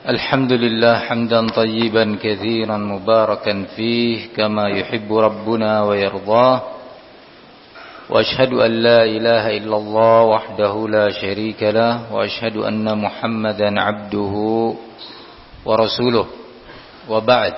الحمد لله حمدا طيبا كثيرا مباركا فيه كما يحب ربنا ويرضاه وأشهد أن لا إله إلا الله وحده لا شريك له وأشهد أن محمدا عبده ورسوله وبعد.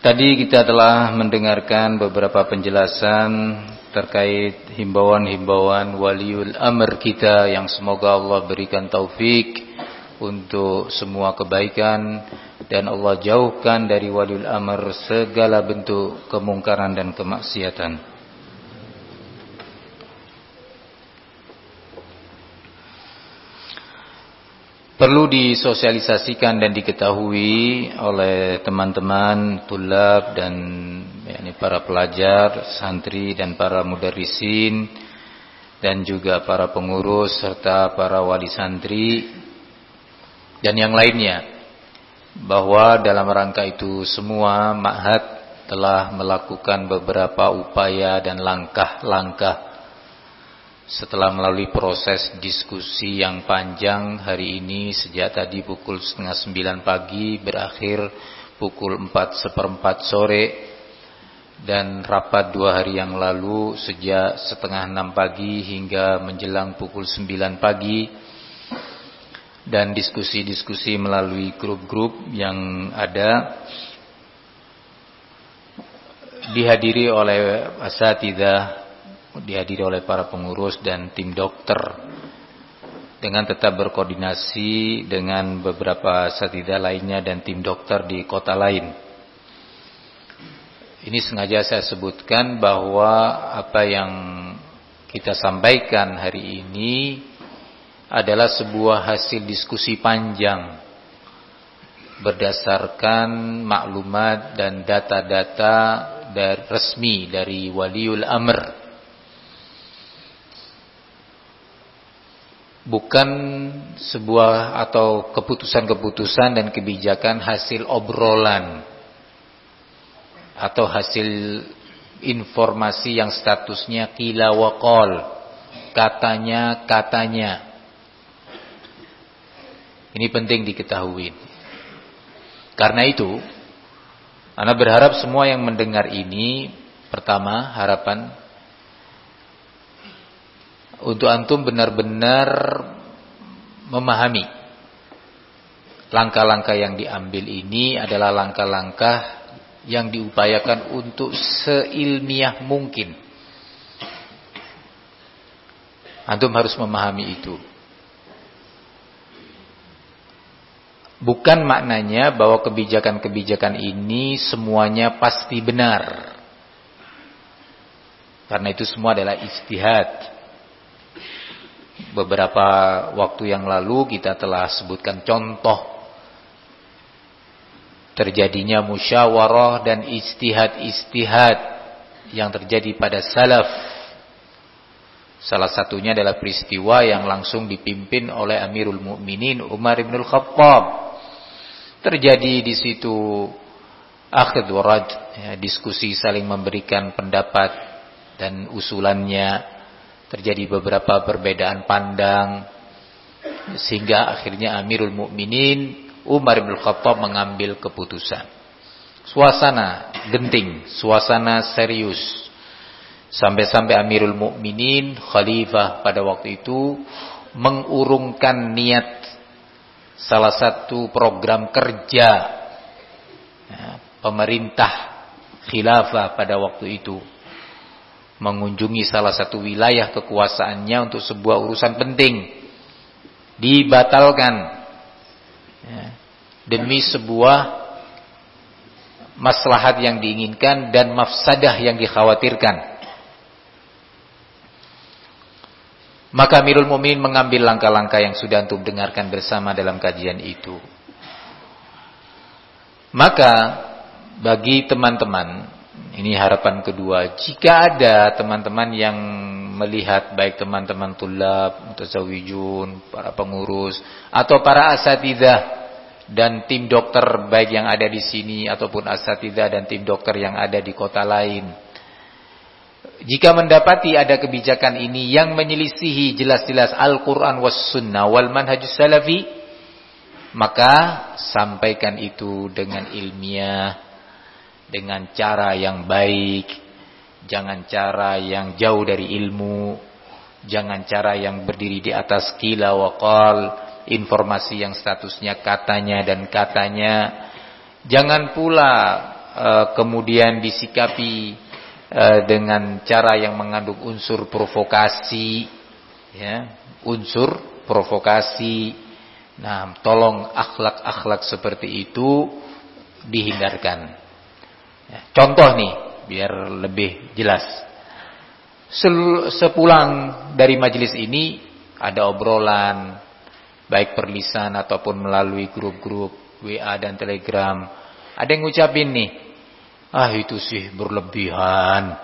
Tadi kita telah mendengarkan beberapa penjelasan terkait himbauan-himbauan waliul amr kita yang semoga Allah berikan taufik untuk semua kebaikan dan Allah jauhkan dari waliul amr segala bentuk kemungkaran dan kemaksiatan. Perlu disosialisasikan dan diketahui oleh teman-teman tulab dan para pelajar, santri dan para mudarrisin dan juga para pengurus serta para wali santri dan yang lainnya, bahwa dalam rangka itu semua ma'had telah melakukan beberapa upaya dan langkah-langkah setelah melalui proses diskusi yang panjang hari ini sejak tadi pukul 8:30 pagi berakhir pukul 4:15 sore dan rapat 2 hari yang lalu sejak 5:30 pagi hingga menjelang pukul 9 pagi. Dan diskusi-diskusi melalui grup-grup yang ada dihadiri oleh asatidzah, dihadiri oleh para pengurus dan tim dokter dengan tetap berkoordinasi dengan beberapa asatidzah lainnya dan tim dokter di kota lain. Ini sengaja saya sebutkan bahwa apa yang kita sampaikan hari ini adalah sebuah hasil diskusi panjang berdasarkan maklumat dan data-data resmi dari waliul amr. Bukan sebuah atau keputusan-keputusan dan kebijakan hasil obrolan atau hasil informasi yang statusnya qila wa qal, katanya. Ini penting diketahui. Karena itu, Ana berharap semua yang mendengar ini, pertama harapan untuk antum benar-benar memahami langkah-langkah yang diambil ini adalah langkah-langkah yang diupayakan untuk seilmiah mungkin. Antum harus memahami itu. Bukan maknanya bahwa kebijakan-kebijakan ini semuanya pasti benar. Karena itu semua adalah ijtihad. Beberapa waktu yang lalu kita telah sebutkan contoh terjadinya musyawarah dan ijtihad-ijtihad yang terjadi pada salaf. Salah satunya adalah peristiwa yang langsung dipimpin oleh Amirul Mukminin Umar bin Khattab. Terjadi di situ akhd wa rad, diskusi saling memberikan pendapat dan usulannya. Terjadi beberapa perbedaan pandang sehingga akhirnya Amirul Mukminin Umar bin Khattab mengambil keputusan. Suasana genting, suasana serius. Sampai-sampai Amirul Mukminin khalifah pada waktu itu mengurungkan niat salah satu program kerja pemerintah khilafah pada waktu itu, mengunjungi salah satu wilayah kekuasaannya untuk sebuah urusan penting, dibatalkan demi sebuah maslahat yang diinginkan dan mafsadah yang dikhawatirkan. Maka Amirul Mukminin mengambil langkah-langkah yang sudah antum dengarkan bersama dalam kajian itu. Maka bagi teman-teman, ini harapan kedua, jika ada teman-teman yang melihat baik teman-teman tulab, mutazawijun, para pengurus atau para asatidzah dan tim dokter baik yang ada di sini ataupun asatidzah dan tim dokter yang ada di kota lain, jika mendapati ada kebijakan ini yang menyelisihi jelas-jelas Al-Quran was Sunnah wal manhajus salafi, Maka sampaikan itu dengan ilmiah, dengan cara yang baik, jangan cara yang jauh dari ilmu, jangan cara yang berdiri di atas qila wa qal, informasi yang statusnya katanya dan katanya. Jangan pula kemudian disikapi dengan cara yang mengandung unsur provokasi, ya, unsur provokasi. Nah, tolong akhlak-akhlak seperti itu dihindarkan. Ya, contoh nih, biar lebih jelas. Sepulang dari majelis ini ada obrolan, baik per lisan ataupun melalui grup-grup WA dan Telegram. Ada yang ngucapin nih, itu sih berlebihan.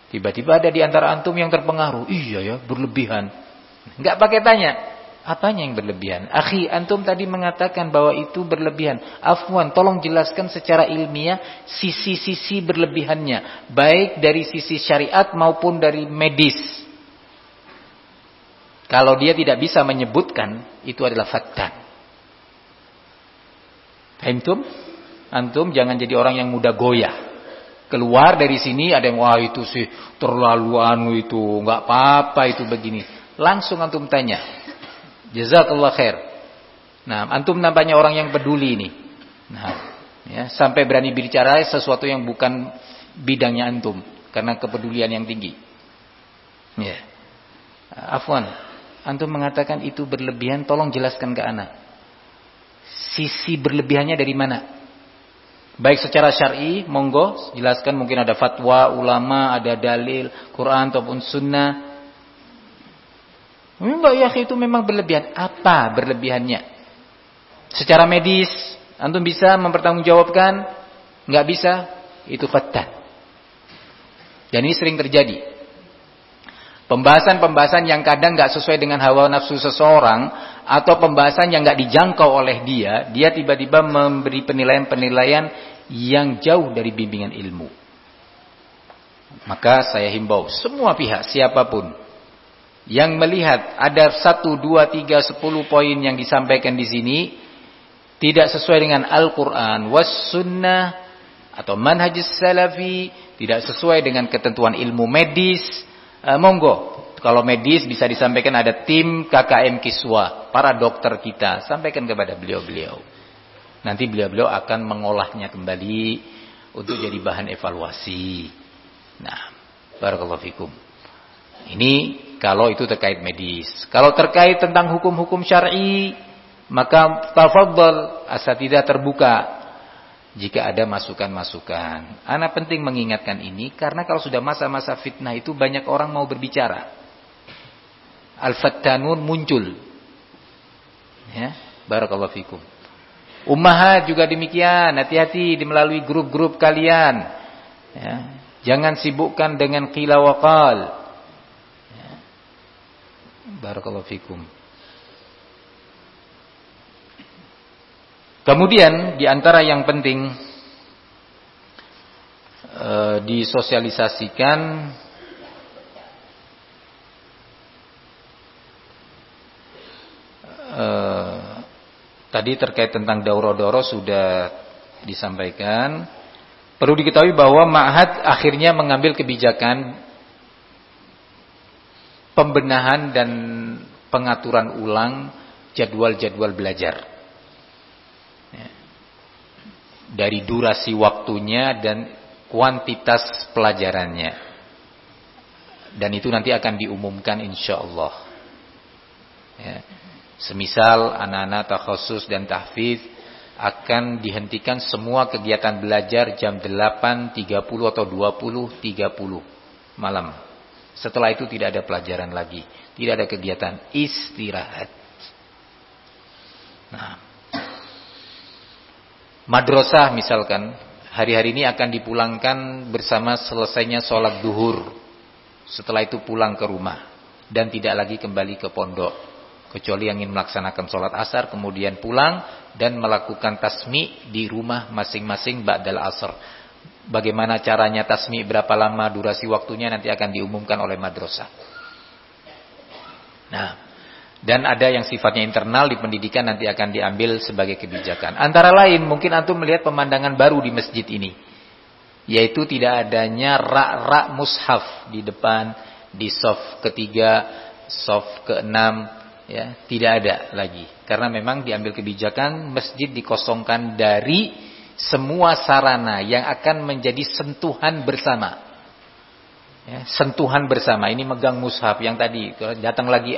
Tiba-tiba ada di antara antum yang terpengaruh, iya ya berlebihan. Enggak pakai tanya, apanya yang berlebihan? Akhi, antum tadi mengatakan bahwa itu berlebihan. Afwan, tolong jelaskan secara ilmiah sisi-sisi berlebihannya, baik dari sisi syariat maupun dari medis. Kalau dia tidak bisa menyebutkan, itu adalah fattan. Antum jangan jadi orang yang mudah goyah. Keluar dari sini ada yang wah itu sih terlalu itu, enggak apa-apa itu begini. Langsung antum tanya. Jazakallah khair. Nah, antum nampaknya orang yang peduli ini. Nah, ya, sampai berani bicara sesuatu yang bukan bidangnya antum karena kepedulian yang tinggi. Ya. Afwan, antum mengatakan itu berlebihan, tolong jelaskan ke ana. Sisi berlebihannya dari mana? Baik secara syar'i, monggo jelaskan, mungkin ada fatwa ulama, ada dalil Quran ataupun sunnah. Enggak ya, itu memang berlebihan. Apa berlebihannya? Secara medis, antum bisa mempertanggungjawabkan? Enggak bisa, itu fattan. Dan ini sering terjadi. Pembahasan-pembahasan yang kadang enggak sesuai dengan hawa nafsu seseorang, atau pembahasan yang enggak dijangkau oleh dia tiba-tiba memberi penilaian-penilaian yang jauh dari bimbingan ilmu. Maka saya himbau semua pihak, siapapun yang melihat ada 1, 2, 3, 10 poin yang disampaikan di sini tidak sesuai dengan Al-Quran was sunnah atau manhajus salafi, tidak sesuai dengan ketentuan ilmu medis, monggo, kalau medis bisa disampaikan, ada tim KKM Kiswa, para dokter kita, sampaikan kepada beliau-beliau. Nanti beliau-beliau akan mengolahnya kembali untuk jadi bahan evaluasi. Nah, barakallahu fikum. Ini kalau itu terkait medis. Kalau terkait tentang hukum-hukum syar'i, maka tafadhal, asatidzah terbuka jika ada masukan-masukan. Ana penting mengingatkan ini karena kalau sudah masa-masa fitnah itu banyak orang mau berbicara. Al-fattanun muncul. Ya, barakallahu fikum. Ummahat juga demikian, hati-hati di melalui grup-grup kalian. Ya, jangan sibukkan dengan qila wa qal. Ya, barakallahu fikum. Kemudian di antara yang penting disosialisasikan tadi terkait tentang daurah-daurah sudah disampaikan. Perlu diketahui bahwa ma'had akhirnya mengambil kebijakan pembenahan dan pengaturan ulang jadwal-jadwal belajar. Dari durasi waktunya dan kuantitas pelajarannya. Dan itu nanti akan diumumkan insyaallah. Ya. Semisal anak-anak takhusus dan tahfidz akan dihentikan semua kegiatan belajar jam 8.30 atau 20.30 malam. Setelah itu tidak ada pelajaran lagi, tidak ada kegiatan, istirahat. Nah, madrasah misalkan hari-hari ini akan dipulangkan bersama selesainya sholat duhur. Setelah itu pulang ke rumah dan tidak lagi kembali ke pondok. Kecuali yang ingin melaksanakan sholat asar kemudian pulang dan melakukan tasmi' di rumah masing-masing ba'dal asar. Bagaimana caranya tasmi', berapa lama durasi waktunya nanti akan diumumkan oleh madrasah. Nah, Dan ada yang sifatnya internal di pendidikan nanti akan diambil sebagai kebijakan. Antara lain mungkin antum melihat pemandangan baru di masjid ini, yaitu tidak adanya rak-rak mushaf di depan, di shaf ketiga, shaf keenam, ya, tidak ada lagi. Karena memang diambil kebijakan masjid dikosongkan dari semua sarana yang akan menjadi sentuhan bersama. Ya, sentuhan bersama, ini megang mushaf yang tadi, datang lagi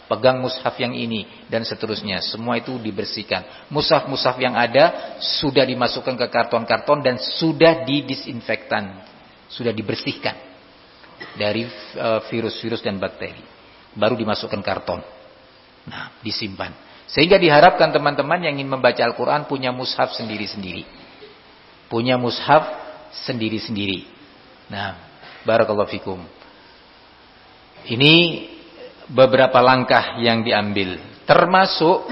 pegang mushaf yang ini, dan seterusnya. Semua itu dibersihkan. Mushaf-mushaf yang ada sudah dimasukkan ke karton-karton dan sudah didisinfektan, sudah dibersihkan dari virus-virus dan bakteri. Baru dimasukkan karton. Nah, disimpan. Sehingga diharapkan teman-teman yang ingin membaca Al-Quran punya mushaf sendiri-sendiri. Punya mushaf sendiri-sendiri. Nah, barakallahu fikum. Ini beberapa langkah yang diambil, termasuk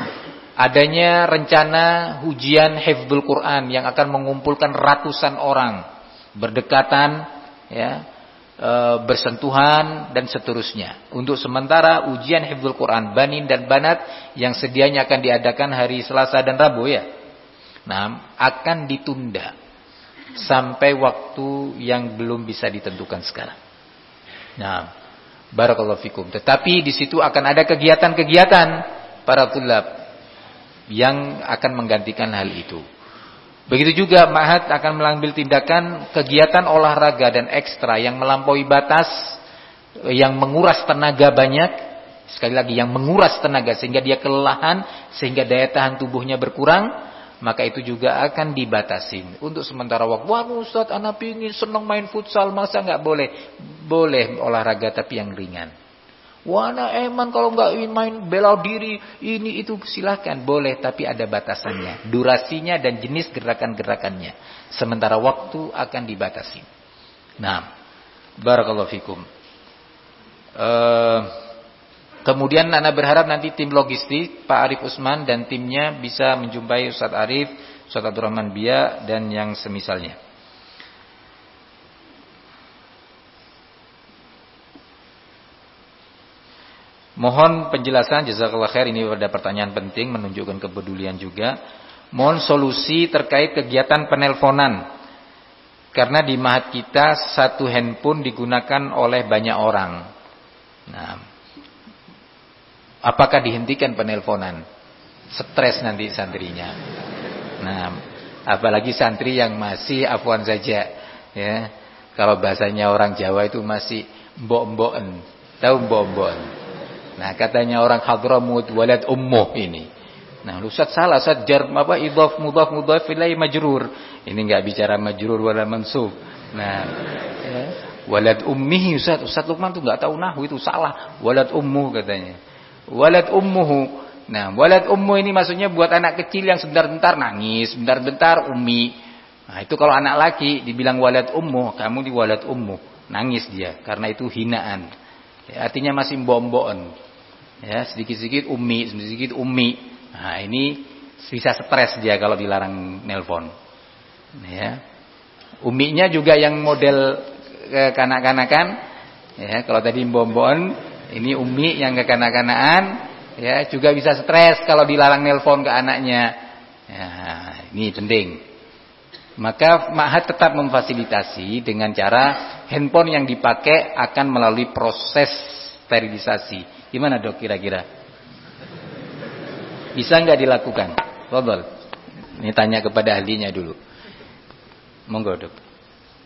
adanya rencana ujian hifdzul Quran yang akan mengumpulkan ratusan orang berdekatan, ya, bersentuhan dan seterusnya. Untuk sementara ujian hifdzul Quran banin dan banat yang sedianya akan diadakan hari Selasa dan Rabu, ya, nah, akan ditunda sampai waktu yang belum bisa ditentukan sekarang. Nah, barakallahu fikum. Tetapi di situ akan ada kegiatan-kegiatan para tulab yang akan menggantikan hal itu. Begitu juga Ma'had akan mengambil tindakan kegiatan olahraga dan ekstra yang melampaui batas, yang menguras tenaga banyak. Sekali lagi, yang menguras tenaga sehingga dia kelelahan, sehingga daya tahan tubuhnya berkurang, maka itu juga akan dibatasin untuk sementara waktu. Wah Ustaz, anak pingin senang main futsal, masa nggak boleh? Boleh olahraga tapi yang ringan. Wah anak eman kalau nggak main bela diri ini itu, silahkan, boleh, tapi ada batasannya, durasinya dan jenis gerakan-gerakannya. Sementara waktu akan dibatasi. Nah, barakallahu fikum. Kemudian Anda berharap nanti tim logistik Pak Arif Usman dan timnya bisa menjumpai Ustaz Arif, Ustaz Abdurrahman Bia dan yang semisalnya. Mohon penjelasan, jazakallah khair, ini ada pertanyaan penting menunjukkan kepedulian juga. Mohon solusi terkait kegiatan penelponan. Karena di Ma'had kita satu handphone digunakan oleh banyak orang. Nah, apakah dihentikan penelponan? Stres nanti santrinya. Nah, apalagi santri yang masih afwan saja, ya. Kalau bahasanya orang Jawa itu masih mbok-mboken. Tahu mbok-mboken? Nah, katanya orang Hadramut walad ummuh ini. Nah, Ustaz salah, Ustaz jar apa idhaf mudhaf ilaihi majrur. Ini enggak bicara majrur wala mansub. Nah, ya. Walad ummihi, Ustaz Lukman tuh enggak tahu nahwu, itu salah. Walad ummuh katanya. Walad ummuhu. Nah, walad ummu ini maksudnya buat anak kecil yang sebentar-bentar nangis, sebentar-bentar ummi. Nah, itu kalau anak laki dibilang walad ummu, kamu di walad ummu, nangis dia karena itu hinaan. Ya, artinya masih mbok-mboken. Ya, sedikit-sedikit ummi, sedikit ummi. Nah, ini bisa stres dia kalau dilarang nelpon. Ya. Umminya juga yang model kanak-kanakan. Ya, kalau tadi mbok-mboken, ini ummi yang kekanak-kanakan, ya, juga bisa stres kalau dilarang nelpon ke anaknya. Ya, ini penting. Maka Ma'had tetap memfasilitasi dengan cara handphone yang dipakai akan melalui proses sterilisasi. Gimana dok kira-kira? Bisa nggak dilakukan? Fadhol. Ini tanya kepada ahlinya dulu. Monggo dok.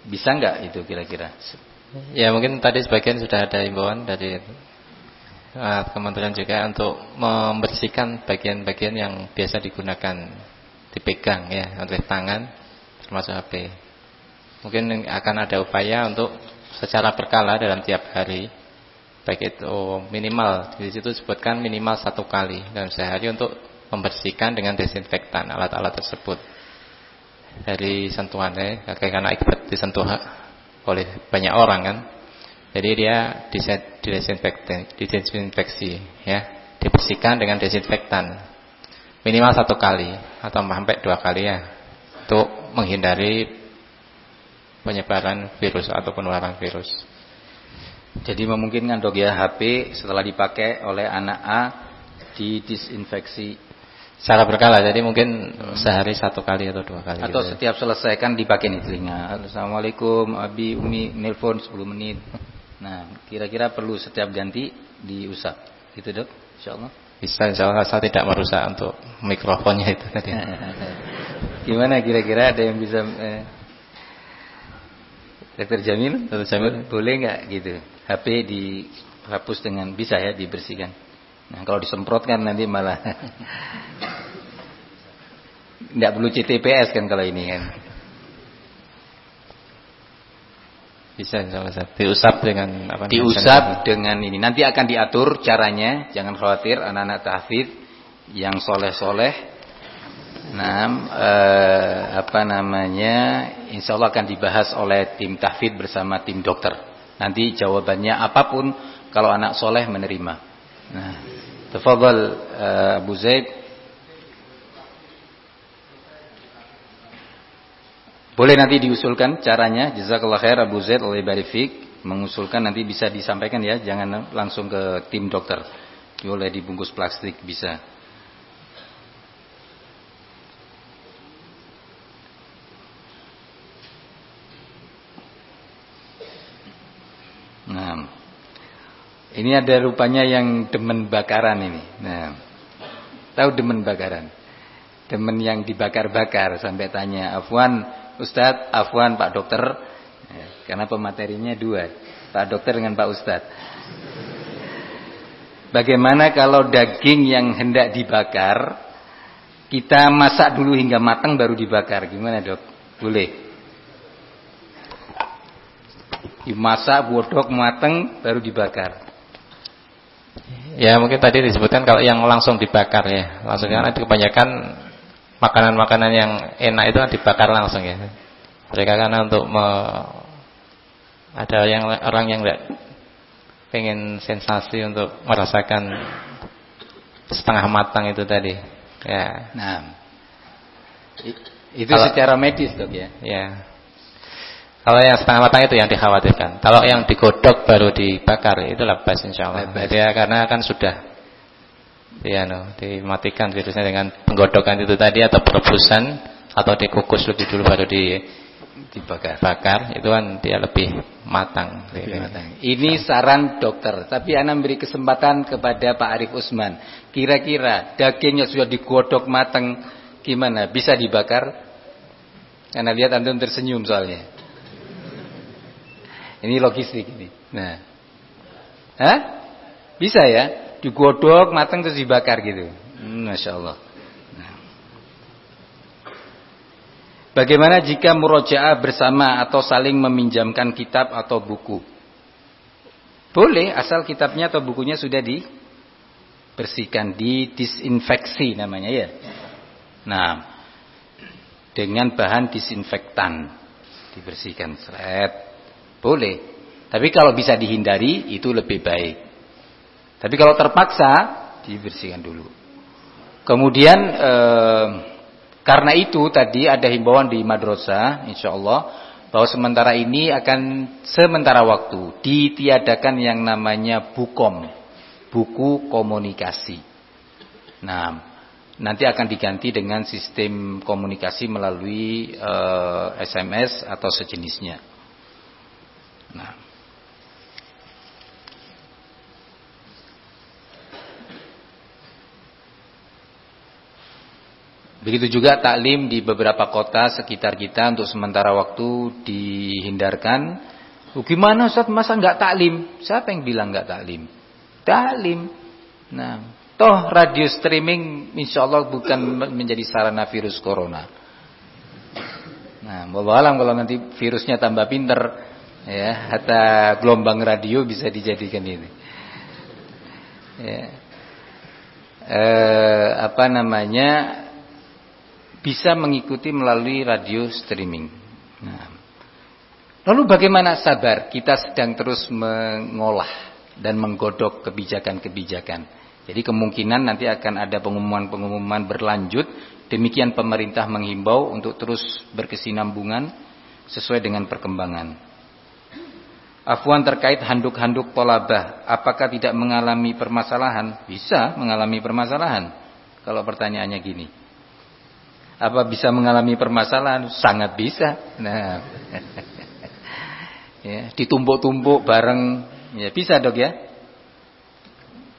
Bisa nggak itu kira-kira? Ya mungkin tadi sebagian sudah ada himbauan dari kementerian juga untuk membersihkan bagian-bagian yang biasa digunakan, dipegang ya oleh tangan, termasuk HP. Mungkin akan ada upaya untuk secara berkala dalam tiap hari, baik itu minimal, di situ disebutkan minimal 1 kali dalam sehari untuk membersihkan dengan desinfektan alat-alat tersebut dari sentuhannya, karena akibat disentuh oleh banyak orang kan. Jadi dia didesinfeksi ya, dibersihkan dengan desinfektan minimal 1 kali atau sampai 2 kali ya, untuk menghindari penyebaran virus atau penularan virus. Jadi memungkinkan dok ya, HP setelah dipakai oleh anak A didisinfeksi secara berkala, jadi mungkin sehari 1 kali atau 2 kali atau gitu. setiap selesai kan dipakai nih telinga. Assalamualaikum Abi Umi, nelpon 10 menit. Nah, kira-kira perlu setiap ganti diusap gitu Dok, insyaallah. Bisa, insyaallah. Saya tidak merusak untuk mikrofonnya itu tadi. Gimana kira-kira, ada yang bisa Dr. Jamil? Dr. Jamil, boleh nggak gitu? HP dihapus dengan bisa ya, dibersihkan. Nah, kalau disemprot kan nanti malah nggak perlu CTPS kan kalau ini kan. Bisa, insyaallah. Diusap dengan apa? Diusap dengan ini. Nanti akan diatur caranya, jangan khawatir anak-anak tahfidz yang soleh-soleh. Nah, insya Allah akan dibahas oleh tim tahfidz bersama tim dokter. Nanti jawabannya apapun kalau anak soleh menerima. Nah, tafadhal Abu Zaid. Boleh nanti diusulkan caranya. Jazakallah khair Abu Zaid, Allah barik fik. Mengusulkan nanti bisa disampaikan ya, jangan langsung ke tim dokter. Boleh dibungkus plastik bisa. Nah, ini ada rupanya yang demen bakaran ini. Nah, tahu demen bakaran? Demen yang dibakar-bakar sampai tanya, Afwan Ustadz, Afwan Pak Dokter, ya, karena pematerinya 2, Pak Dokter dengan Pak Ustadz. Bagaimana kalau daging yang hendak dibakar kita masak dulu hingga matang baru dibakar? Gimana Dok? Boleh? Dimasak, bodok, matang, baru dibakar. Ya mungkin tadi disebutkan kalau yang langsung dibakar ya. Langsung karena kebanyakan makanan-makanan yang enak itu kan dibakar langsung ya. Mereka karena untuk ada orang yang enggak pengen sensasi untuk merasakan setengah matang itu tadi. Ya. Nah, itu kalau, secara medis Dok ya. Ya. Kalau yang setengah matang itu yang dikhawatirkan. Kalau yang digodok baru dibakar itu lepas insyaallah. Ya, karena kan sudah dimatikan virusnya dengan penggodokan itu tadi atau perebusan atau dikukus lebih dulu baru dibakar. Itu kan dia lebih matang. Ini saran dokter, tapi ana beri kesempatan kepada Pak Arif Usman. Kira-kira dagingnya sudah digodok matang gimana? Bisa dibakar? Ana lihat antum tersenyum soalnya. Ini logistik ini. Nah, bisa ya, digodok matang terus dibakar gitu. Masya Allah. Nah. Bagaimana jika murojaah bersama atau saling meminjamkan kitab atau buku? Boleh, asal kitabnya atau bukunya sudah dibersihkan, didisinfeksi namanya ya. Nah, dengan bahan disinfektan dibersihkan, seret. Boleh, tapi kalau bisa dihindari itu lebih baik. Tapi kalau terpaksa dibersihkan dulu. Kemudian karena itu tadi ada himbauan di madrasah, insyaallah bahwa sementara ini akan sementara waktu ditiadakan yang namanya bukom, buku komunikasi. Nah, nanti akan diganti dengan sistem komunikasi melalui SMS atau sejenisnya. Nah, begitu juga taklim di beberapa kota sekitar kita untuk sementara waktu dihindarkan. Gimana Ustaz, masa nggak taklim? Siapa yang bilang nggak taklim? Taklim. Nah, toh radio streaming insyaallah bukan menjadi sarana virus corona. Nah, wallahu alam kalau nanti virusnya tambah pinter. Ya, hatta gelombang radio bisa dijadikan ini. Ya. Bisa mengikuti melalui radio streaming. Nah. Lalu bagaimana sabar? Kita sedang terus mengolah dan menggodok kebijakan-kebijakan. Jadi kemungkinan nanti akan ada pengumuman-pengumuman berlanjut. Demikian pemerintah menghimbau untuk terus berkesinambungan sesuai dengan perkembangan. Afwan, terkait handuk-handuk tolabah, apakah tidak mengalami permasalahan? Bisa mengalami permasalahan. Kalau pertanyaannya gini, apa bisa mengalami permasalahan? Sangat bisa. Nah, ya, ditumpuk-tumpuk bareng, ya bisa dok ya.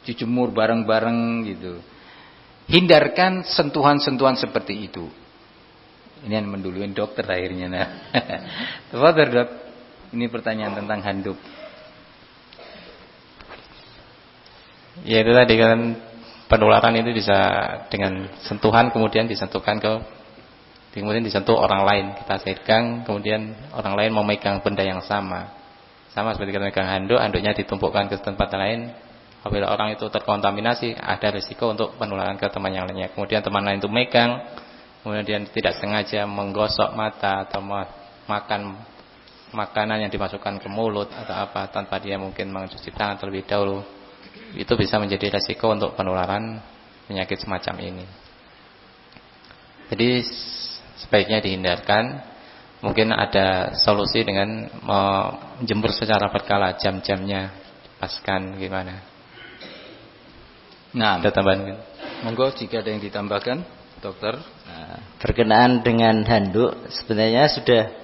Dijemur bareng-bareng gitu. Hindarkan sentuhan-sentuhan seperti itu. Ini yang menduluin dokter akhirnya. Nah, tafadhol dok. Ini pertanyaan tentang handuk. Ya itu tadi kan penularan itu bisa dengan sentuhan, kemudian disentuhkan kemudian disentuh orang lain. Kita pegang, kemudian orang lain memegang benda yang sama. Sama seperti kita memegang handuk, handuknya ditumpukkan ke tempat lain. Apabila orang itu terkontaminasi, ada risiko untuk penularan ke teman yang lainnya. Kemudian teman lain itu megang, kemudian tidak sengaja menggosok mata atau makan makanan yang dimasukkan ke mulut atau apa tanpa dia mungkin mencuci tangan terlebih dahulu, itu bisa menjadi resiko untuk penularan penyakit semacam ini. Jadi sebaiknya dihindarkan. Mungkin ada solusi dengan menjemur secara berkala, jam-jamnya dipaskan gimana. Nah, ada tambahan? Monggo jika ada yang ditambahkan, dokter. Nah, berkenaan dengan handuk, sebenarnya sudah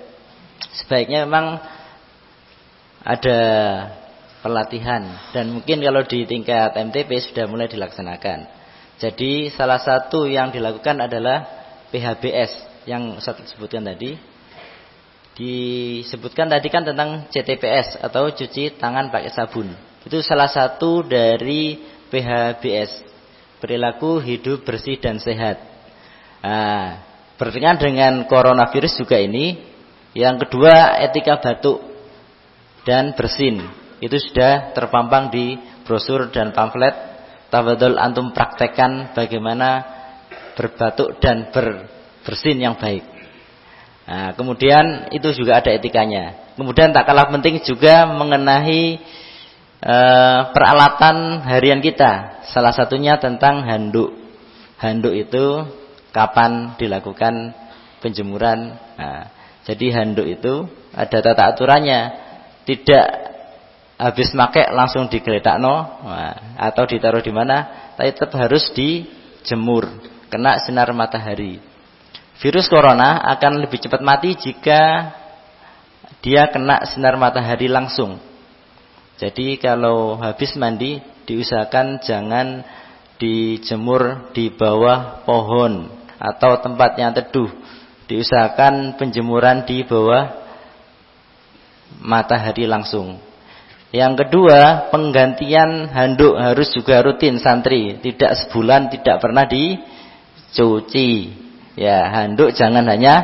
sebaiknya memang ada pelatihan, dan mungkin kalau di tingkat MTP sudah mulai dilaksanakan. Jadi salah satu yang dilakukan adalah PHBS yang Ustaz sebutkan tadi. Disebutkan tadi kan tentang CTPS atau cuci tangan pakai sabun. Itu salah satu dari PHBS, perilaku hidup bersih dan sehat. Nah, berkaitan dengan coronavirus juga ini. Yang kedua, etika batuk dan bersin. Itu sudah terpampang di brosur dan pamflet. Tafadhol antum praktekkan bagaimana berbatuk dan bersin yang baik. Nah, kemudian itu juga ada etikanya. Kemudian tak kalah penting juga mengenai peralatan harian kita. Salah satunya tentang handuk. Handuk itu kapan dilakukan penjemuran. Nah, jadi handuk itu ada tata aturannya. Tidak habis pakai langsung digeletakno, atau ditaruh di mana, tapi tetap harus dijemur, kena sinar matahari. Virus corona akan lebih cepat mati jika dia kena sinar matahari langsung. Jadi kalau habis mandi, diusahakan jangan dijemur di bawah pohon atau tempat yang teduh. Diusahakan penjemuran di bawah matahari langsung. Yang kedua, penggantian handuk harus juga rutin santri. Tidak sebulan tidak pernah dicuci. Ya, handuk jangan hanya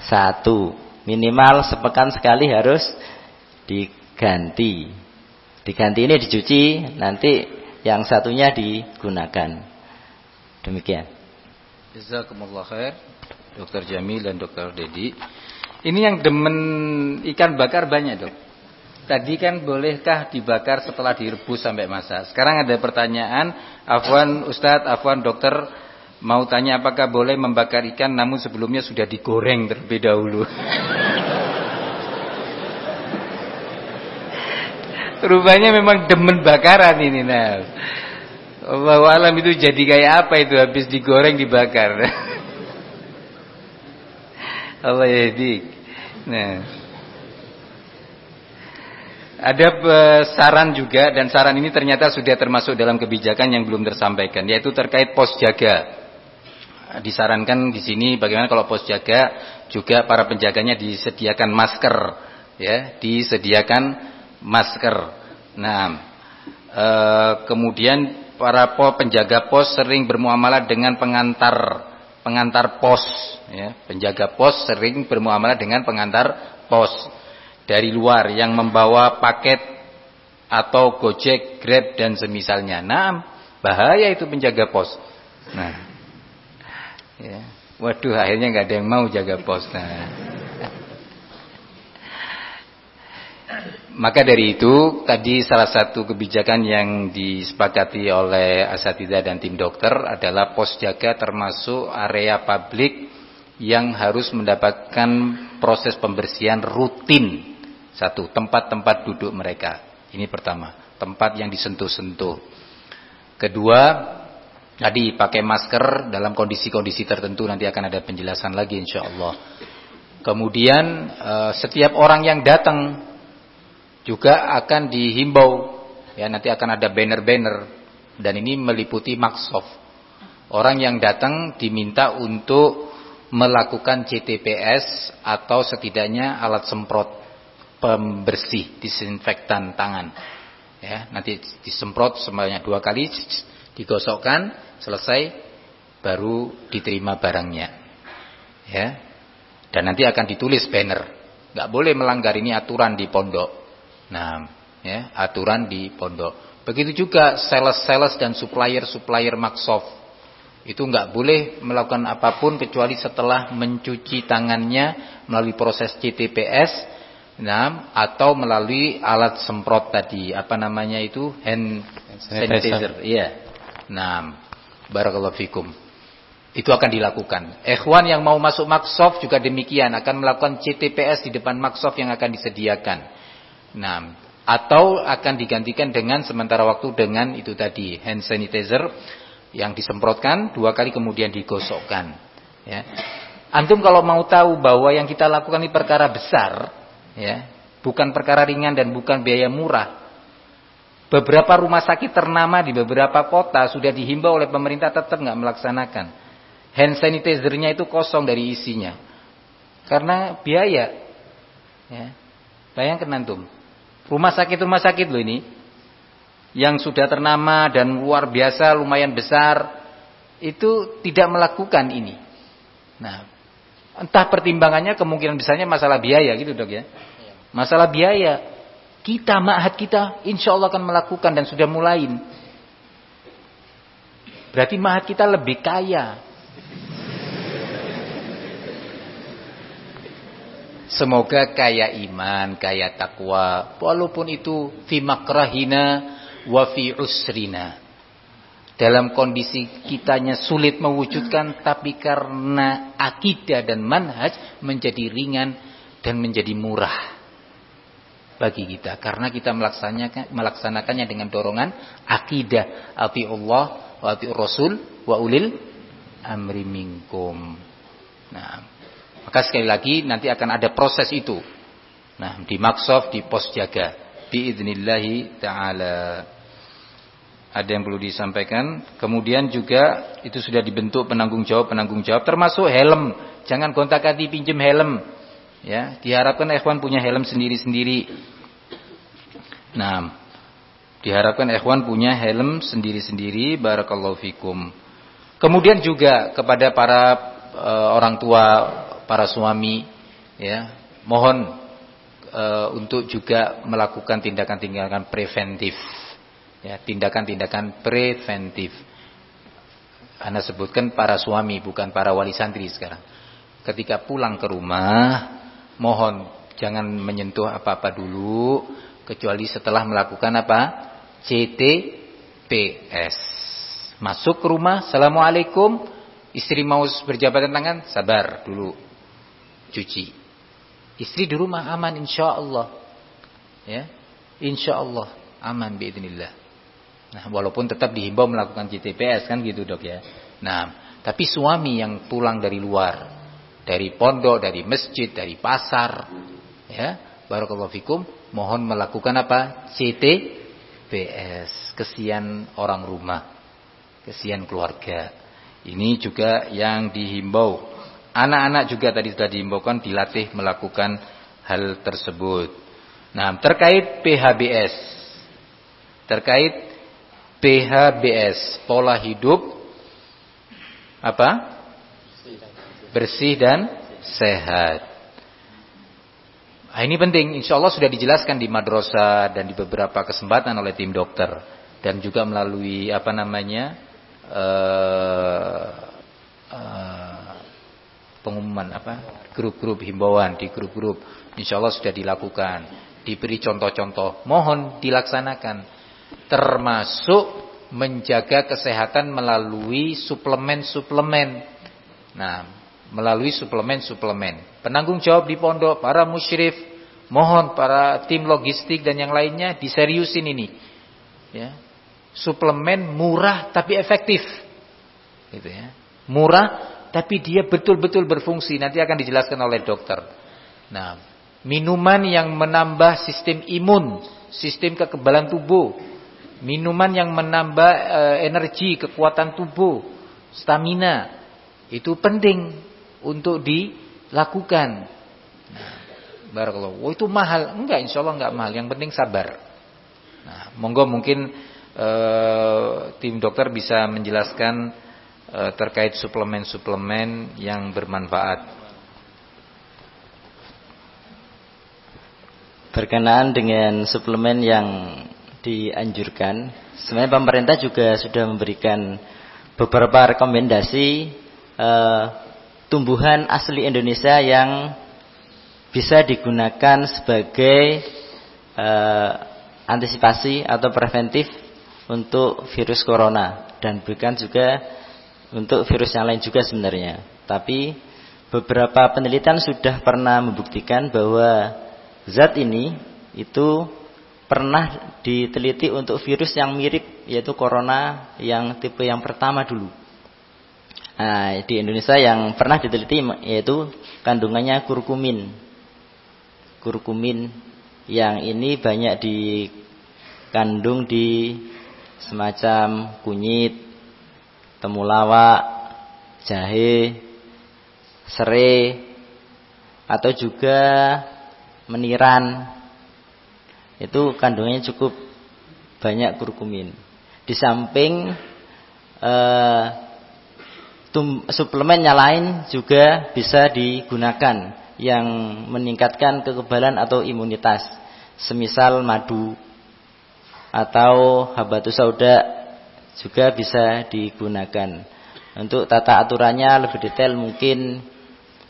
satu. Minimal sepekan sekali harus diganti. Diganti ini dicuci, nanti yang satunya digunakan. Demikian. Jazakumullah khair, Dokter Jamil dan Dokter Dedi. Ini yang demen ikan bakar banyak dok. Tadi kan bolehkah dibakar setelah direbus sampai masak? Sekarang ada pertanyaan, afwan Ustadz, afwan dokter, mau tanya apakah boleh membakar ikan namun sebelumnya sudah digoreng terlebih dahulu. Rupanya memang demen bakaran ini. Nah, Allahu alam itu jadi kayak apa itu habis digoreng dibakar. Allah yahdik. Nah, ada saran juga, dan saran ini ternyata sudah termasuk dalam kebijakan yang belum tersampaikan, yaitu terkait pos jaga. Disarankan di sini bagaimana kalau pos jaga juga para penjaganya disediakan masker, ya, disediakan masker. Nah, kemudian para penjaga pos sering bermuamalah dengan pengantar pos, ya. Penjaga pos sering bermuamalah dengan pengantar pos dari luar yang membawa paket atau Gojek, Grab dan semisalnya. Nah, bahaya itu penjaga pos. Nah, ya. Waduh, akhirnya nggak ada yang mau jaga pos. Nah, maka dari itu tadi salah satu kebijakan yang disepakati oleh asatidzah dan tim dokter adalah pos jaga termasuk area publik yang harus mendapatkan proses pembersihan rutin Satu, tempat-tempat duduk mereka. Ini pertama, tempat yang disentuh-sentuh. Kedua, tadi pakai masker dalam kondisi-kondisi tertentu, nanti akan ada penjelasan lagi insyaallah. Kemudian setiap orang yang datang juga akan dihimbau, ya, nanti akan ada banner-banner, dan ini meliputi makshof. Orang yang datang diminta untuk melakukan CTPS atau setidaknya alat semprot pembersih, disinfektan tangan. Ya, nanti disemprot sebanyak 2 kali, digosokkan, selesai, baru diterima barangnya. Ya, dan nanti akan ditulis banner, nggak boleh melanggar, ini aturan di pondok. Nah, ya, aturan di pondok. Begitu juga sales-sales dan supplier-supplier makshof, itu nggak boleh melakukan apapun kecuali setelah mencuci tangannya melalui proses CTPS, nah, atau melalui alat semprot tadi, apa namanya itu, hand sanitizer. Iya. Nah, barakallahu fikum. Itu akan dilakukan. Ikhwan yang mau masuk makshof juga demikian, akan melakukan CTPS di depan makshof yang akan disediakan. Nah, atau akan digantikan dengan sementara waktu dengan itu tadi, hand sanitizer yang disemprotkan 2 kali kemudian digosokkan. Ya. Antum kalau mau tahu bahwa yang kita lakukan ini perkara besar, ya, bukan perkara ringan dan bukan biaya murah. Beberapa rumah sakit ternama di beberapa kota sudah dihimbau oleh pemerintah tetap nggak melaksanakan. Hand sanitizer-nya itu kosong dari isinya karena biaya. Ya. Bayangkan antum, rumah sakit loh ini, yang sudah ternama dan luar biasa, lumayan besar, itu tidak melakukan ini. Nah, entah pertimbangannya, kemungkinan besarnya masalah biaya gitu dok ya. Masalah biaya. Kita, ma'had kita, insya Allah akan melakukan dan sudah mulai. Berarti ma'had kita lebih kaya. Semoga kaya iman, kaya takwa, walaupun itu fi makrahina wa fi usrina. Dalam kondisi kitanya sulit mewujudkan, tapi karena akidah dan manhaj menjadi ringan dan menjadi murah bagi kita. Karena kita melaksanakannya dengan dorongan akidah, atiullah wa atiur rasul wa ulil amri minkum. Nah, maka sekali lagi nanti akan ada proses itu. Nah, di makshof, di pos jaga, biidznillah ta'ala. Ada yang perlu disampaikan. Kemudian juga itu sudah dibentuk penanggung jawab, termasuk helm. Jangan gonta-ganti pinjam helm. Ya, diharapkan ikhwan punya helm sendiri-sendiri. Nah, diharapkan ikhwan punya helm sendiri-sendiri. Barakallahu fikum. Kemudian juga kepada para orang tua, para suami, ya, mohon untuk juga melakukan tindakan-tindakan preventif, ya, tindakan-tindakan preventif. Anda sebutkan para suami, bukan para wali santri sekarang. Ketika pulang ke rumah, mohon jangan menyentuh apa-apa dulu, kecuali setelah melakukan apa? CTPS. Masuk ke rumah, assalamualaikum, istri mau berjabatan tangan, sabar dulu, cuci. Istri di rumah aman insyaallah. Ya. Insyaallah aman biidznillah. Nah, walaupun tetap dihimbau melakukan CTPS kan gitu, Dok ya. Nah, tapi suami yang pulang dari luar, dari pondok, dari masjid, dari pasar, ya, barakallahu fikum, mohon melakukan apa? CTPS. Kesian orang rumah, kesian keluarga. Ini juga yang dihimbau. Anak-anak juga tadi sudah dihimbaukan dilatih melakukan hal tersebut. Nah, terkait PHBS. Terkait PHBS, pola hidup apa? Bersih dan sehat. Nah, ini penting. Insya Allah sudah dijelaskan di madrasah dan di beberapa kesempatan oleh tim dokter, dan juga melalui apa namanya pengumuman apa, grup-grup himbauan di grup-grup. Insya Allah sudah dilakukan, diberi contoh-contoh, mohon dilaksanakan, termasuk menjaga kesehatan melalui suplemen-suplemen. Nah, melalui suplemen-suplemen, penanggung jawab di pondok, para musyrif, Mohon para tim logistik dan yang lainnya diseriusin ini. Ya. Suplemen murah tapi efektif. Gitu ya. Murah tapi dia betul-betul berfungsi. Nanti akan dijelaskan oleh dokter. Nah, minuman yang menambah sistem imun, sistem kekebalan tubuh, minuman yang menambah energi, kekuatan tubuh, stamina, itu penting untuk dilakukan. Nah, barakallahu. Oh, itu mahal? Enggak, insyaallah enggak mahal. Yang penting sabar. Nah, monggo mungkin tim dokter bisa menjelaskan terkait suplemen-suplemen yang bermanfaat. Berkenaan dengan suplemen yang dianjurkan, sebenarnya pemerintah juga sudah memberikan beberapa rekomendasi tumbuhan asli Indonesia yang bisa digunakan sebagai antisipasi atau preventif untuk virus corona, dan bukan juga untuk virus yang lain juga sebenarnya. Tapi beberapa penelitian sudah pernah membuktikan bahwa zat ini itu pernah diteliti untuk virus yang mirip, yaitu corona yang tipe yang pertama dulu. Nah, di Indonesia yang pernah diteliti yaitu kandungannya kurkumin. Kurkumin yang ini banyak dikandung di semacam kunyit, temulawak, jahe, serai, atau juga meniran. Itu kandungannya cukup banyak kurkumin. Di samping suplemennya lain juga bisa digunakan yang meningkatkan kekebalan atau imunitas, semisal madu atau habatus sauda juga bisa digunakan. Untuk tata aturannya lebih detail mungkin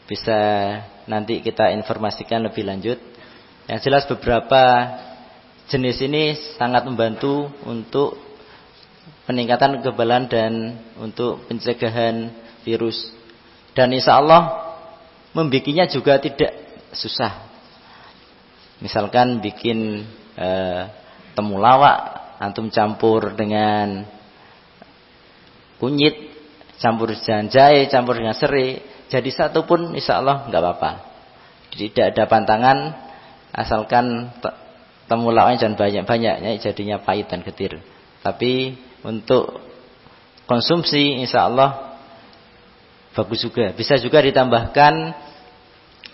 bisa nanti kita informasikan lebih lanjut. Yang jelas beberapa jenis ini sangat membantu untuk peningkatan kekebalan dan untuk pencegahan virus. Dan insya Allah membikinnya juga tidak susah. Misalkan bikin temulawak, antum campur dengan kunyit, campur dengan jahe, campur dengan serai, jadi satu pun insya Allah nggak apa-apa. Tidak ada pantangan, asalkan temulawaknya jangan banyak-banyaknya, jadinya pahit dan getir. Tapi untuk konsumsi insya Allah bagus juga. Bisa juga ditambahkan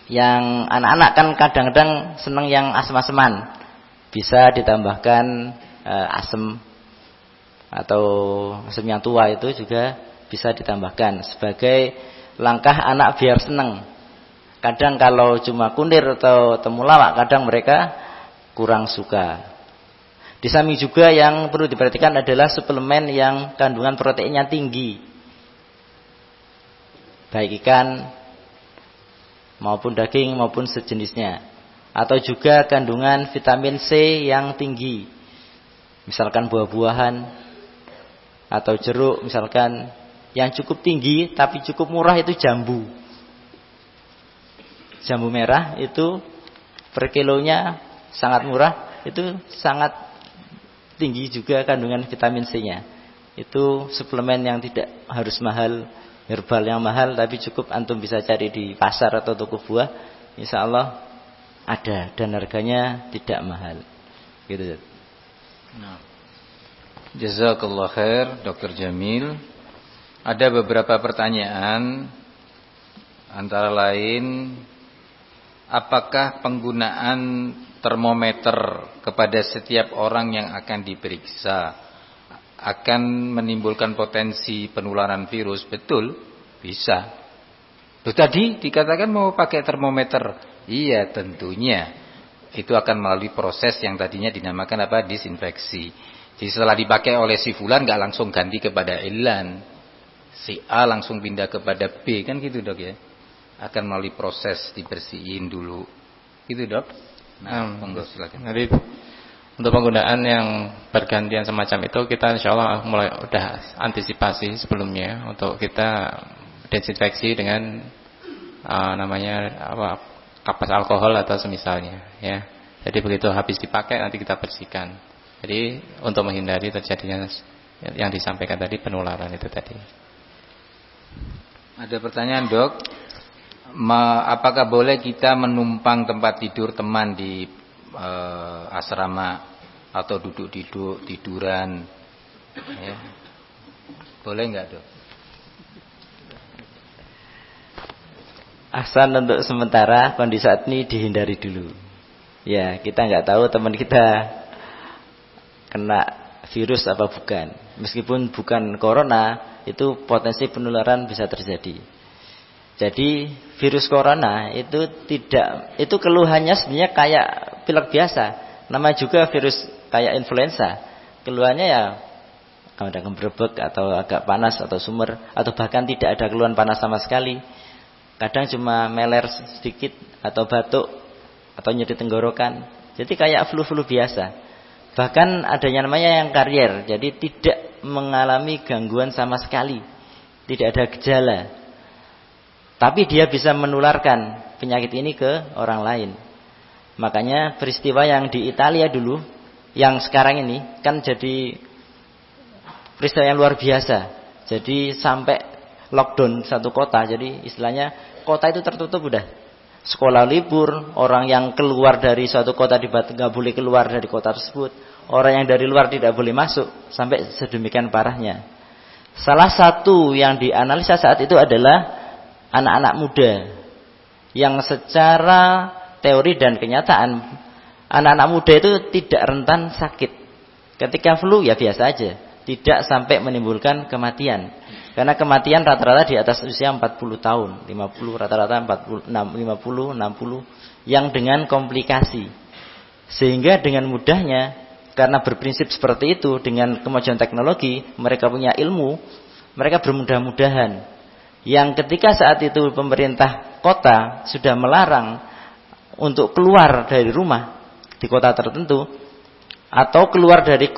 yang anak-anak kan kadang-kadang senang yang asam-asaman. Bisa ditambahkan asam atau asam yang tua itu juga bisa ditambahkan sebagai langkah anak biar senang. Kadang kalau cuma kunir atau temulawak kadang mereka kurang suka. Di samping juga yang perlu diperhatikan adalah suplemen yang kandungan proteinnya tinggi. Baik ikan maupun daging maupun sejenisnya. Atau juga kandungan vitamin C yang tinggi. Misalkan buah-buahan atau jeruk misalkan. Yang cukup tinggi tapi cukup murah itu jambu. Jambu merah itu per kilonya sangat murah. Itu sangat tinggi juga kandungan vitamin C-nya. Itu suplemen yang tidak harus mahal, herbal yang mahal, tapi cukup antum bisa cari di pasar atau toko buah. Insya Allah ada dan harganya tidak mahal. Gitu. Nah. Jazakallah khair Dr. Jamil. Ada beberapa pertanyaan, antara lain, apakah penggunaan termometer kepada setiap orang yang akan diperiksa akan menimbulkan potensi penularan virus? Betul, bisa. Loh, tadi dikatakan mau pakai termometer. Iya, tentunya. Itu akan melalui proses yang tadinya dinamakan apa? Disinfeksi. Jadi setelah dipakai oleh si fulan nggak langsung ganti kepada ilan. Si A langsung pindah kepada B, kan gitu dok ya. Akan melalui proses dibersihin dulu. Gitu dok. Nah, monggo silakan. Jadi untuk penggunaan yang bergantian semacam itu kita insya Allah mulai udah antisipasi sebelumnya untuk kita desinfeksi dengan namanya apa, kapas alkohol atau semisalnya, ya. Jadi begitu habis dipakai nanti kita bersihkan. Jadi untuk menghindari terjadinya yang disampaikan tadi, penularan itu tadi. Ada pertanyaan, Dok. Apakah boleh kita menumpang tempat tidur teman di asrama atau duduk-duduk tiduran? Ya. Boleh nggak, Dok? Ahsan, untuk sementara kondisi saat ini dihindari dulu. Ya, kita nggak tahu teman kita kena virus apa bukan. Meskipun bukan corona, itu potensi penularan bisa terjadi. Jadi virus corona itu keluhannya sebenarnya kayak pilek biasa. Nama juga virus kayak influenza. Keluhannya ya ada gemberebek atau agak panas atau sumber, atau bahkan tidak ada keluhan panas sama sekali. Kadang cuma meler sedikit atau batuk atau nyeri tenggorokan. Jadi kayak flu-flu biasa. Bahkan adanya namanya yang karier, jadi tidak mengalami gangguan sama sekali, tidak ada gejala. Tapi dia bisa menularkan penyakit ini ke orang lain. Makanya peristiwa yang di Italia dulu, yang sekarang ini kan jadi peristiwa yang luar biasa. Jadi sampai lockdown satu kota, jadi istilahnya kota itu tertutup udah. Sekolah libur, orang yang keluar dari suatu kota nggak boleh keluar dari kota tersebut. Orang yang dari luar tidak boleh masuk, sampai sedemikian parahnya. Salah satu yang dianalisa saat itu adalah anak-anak muda yang secara teori dan kenyataan anak-anak muda itu tidak rentan sakit. Ketika flu ya biasa aja, tidak sampai menimbulkan kematian. Karena kematian rata-rata di atas usia 40 tahun, 50 rata-rata 50, 60 yang dengan komplikasi. Sehingga dengan mudahnya, karena berprinsip seperti itu, dengan kemajuan teknologi, mereka punya ilmu, mereka bermudah-mudahan. Yang ketika saat itu pemerintah kota sudah melarang untuk keluar dari rumah di kota tertentu, atau keluar dari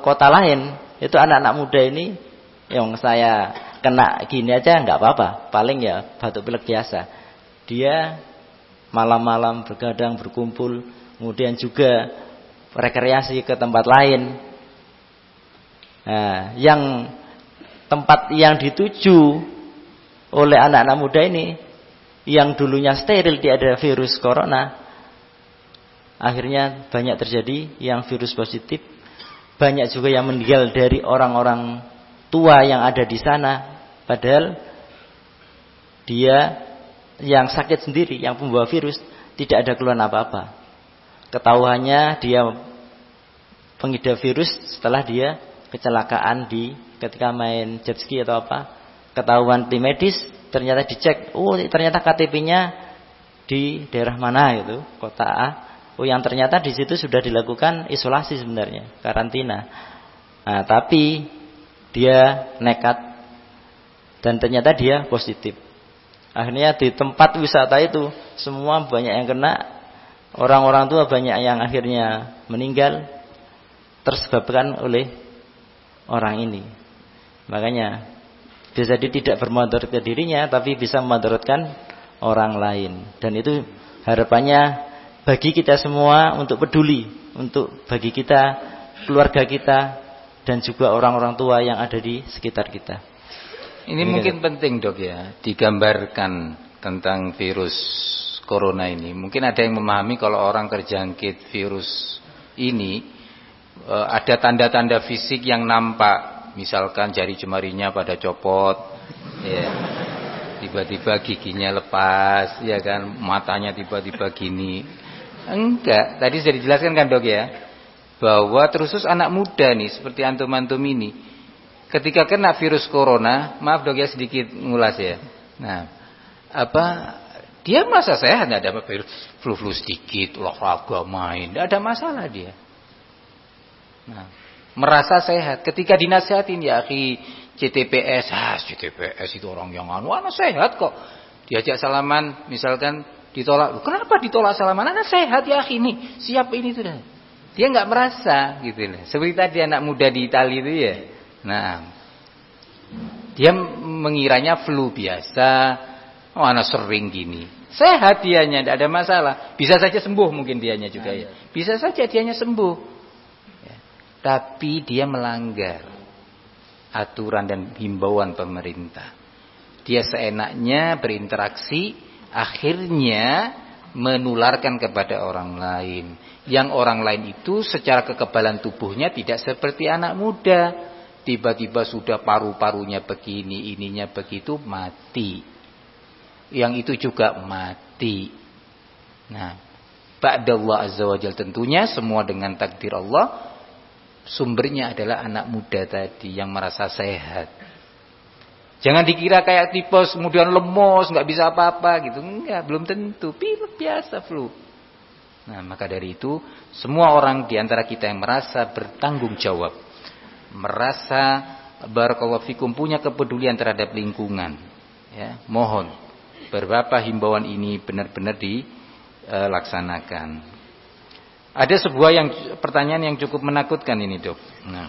kota lain, itu anak-anak muda ini, yang saya kena gini aja nggak apa-apa, paling ya batuk pilek biasa. Dia malam-malam bergadang, berkumpul, kemudian juga rekreasi ke tempat lain. Nah, yang tempat yang dituju oleh anak-anak muda ini, yang dulunya steril, tidak ada virus corona, akhirnya banyak terjadi yang virus positif. Banyak juga yang meninggal dari orang-orang tua yang ada di sana, padahal dia yang sakit sendiri, yang pembawa virus, tidak ada keluhan apa-apa. Ketahuannya dia pengidap virus setelah dia kecelakaan ketika main jet ski atau apa. Ketahuan tim medis, ternyata dicek, ternyata KTP-nya di daerah mana itu, kota A. Yang ternyata di situ sudah dilakukan isolasi sebenarnya, karantina. Nah, tapi dia nekat dan ternyata dia positif. Akhirnya di tempat wisata itu semua banyak yang kena, orang-orang tua banyak yang akhirnya meninggal tersebabkan oleh orang ini. Makanya bisa jadi tidak bermudarat ke dirinya, tapi bisa memudaratkan orang lain. Dan itu harapannya bagi kita semua untuk peduli, untuk bagi kita, keluarga kita, dan juga orang-orang tua yang ada di sekitar kita. Ini mungkin penting, Dok, ya, digambarkan tentang virus corona ini. Mungkin ada yang memahami kalau orang terjangkit virus ini, ada tanda-tanda fisik yang nampak. Misalkan jari jemarinya pada copot, ya, tiba-tiba giginya lepas, ya kan, matanya tiba-tiba gini. Enggak, tadi sudah dijelaskan kan, Dok, ya, bahwa terusus anak muda nih seperti antum-antum ini ketika kena virus corona, maaf, Dok, ya, sedikit ngulas ya. Nah, dia merasa sehat, enggak ada virus, flu-flu sedikit, olahraga, main, enggak ada masalah dia. Nah, merasa sehat. Ketika dinasihatin, ya akhi, CTPS itu orang yang anak sehat kok. Diajak salaman, misalkan ditolak. Kenapa ditolak salaman? Anak sehat ya akhi, ini siap ini sudah. Dia nggak merasa gitu loh. Seperti tadi anak muda di Italia itu ya. Nah, dia mengiranya flu biasa. Oh, anak sering gini. Sehat dianya, tidak ada masalah. Bisa saja sembuh mungkin dianya juga ya. Bisa saja dianya sembuh. Ya. Tapi dia melanggar aturan dan himbauan pemerintah. Dia seenaknya berinteraksi, akhirnya menularkan kepada orang lain. Yang orang lain itu secara kekebalan tubuhnya tidak seperti anak muda. Tiba-tiba sudah paru-parunya begini, ininya begitu, mati. Yang itu juga mati. Nah, ba'dallah azza wa jalla, tentunya semua dengan takdir Allah. Sumbernya adalah anak muda tadi yang merasa sehat. Jangan dikira kayak tipes kemudian lemos, nggak bisa apa-apa gitu. Enggak, belum tentu. Pilek biasa, flu. Nah, maka dari itu semua orang di antara kita yang merasa bertanggung jawab, merasa barakallahu fikum punya kepedulian terhadap lingkungan, ya, mohon beberapa himbauan ini benar-benar dilaksanakan. Ada sebuah pertanyaan yang cukup menakutkan ini, Dok. Nah,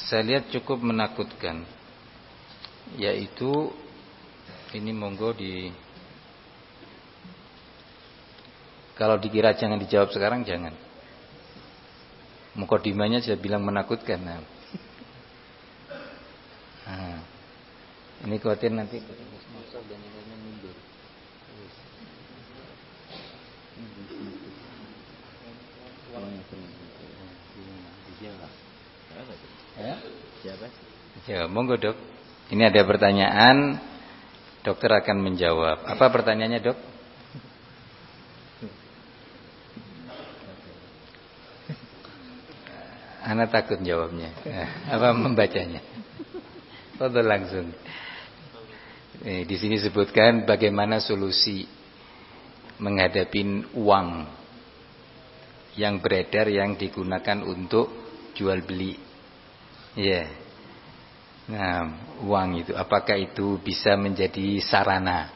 saya lihat cukup menakutkan, yaitu ini monggo kalau dikira jangan dijawab sekarang, jangan. Mukadimahnya saya bilang menakutkan. Nah, ini khawatir nanti masuk dan ini mundur. Ya, monggo Dok. Ini ada pertanyaan, dokter akan menjawab. Apa pertanyaannya, Dok? Anak takut jawabnya. Apa membacanya? Foto langsung. Di sini sebutkan bagaimana solusi menghadapi uang yang beredar yang digunakan untuk jual beli. Ya. Nah, uang itu apakah itu bisa menjadi sarana?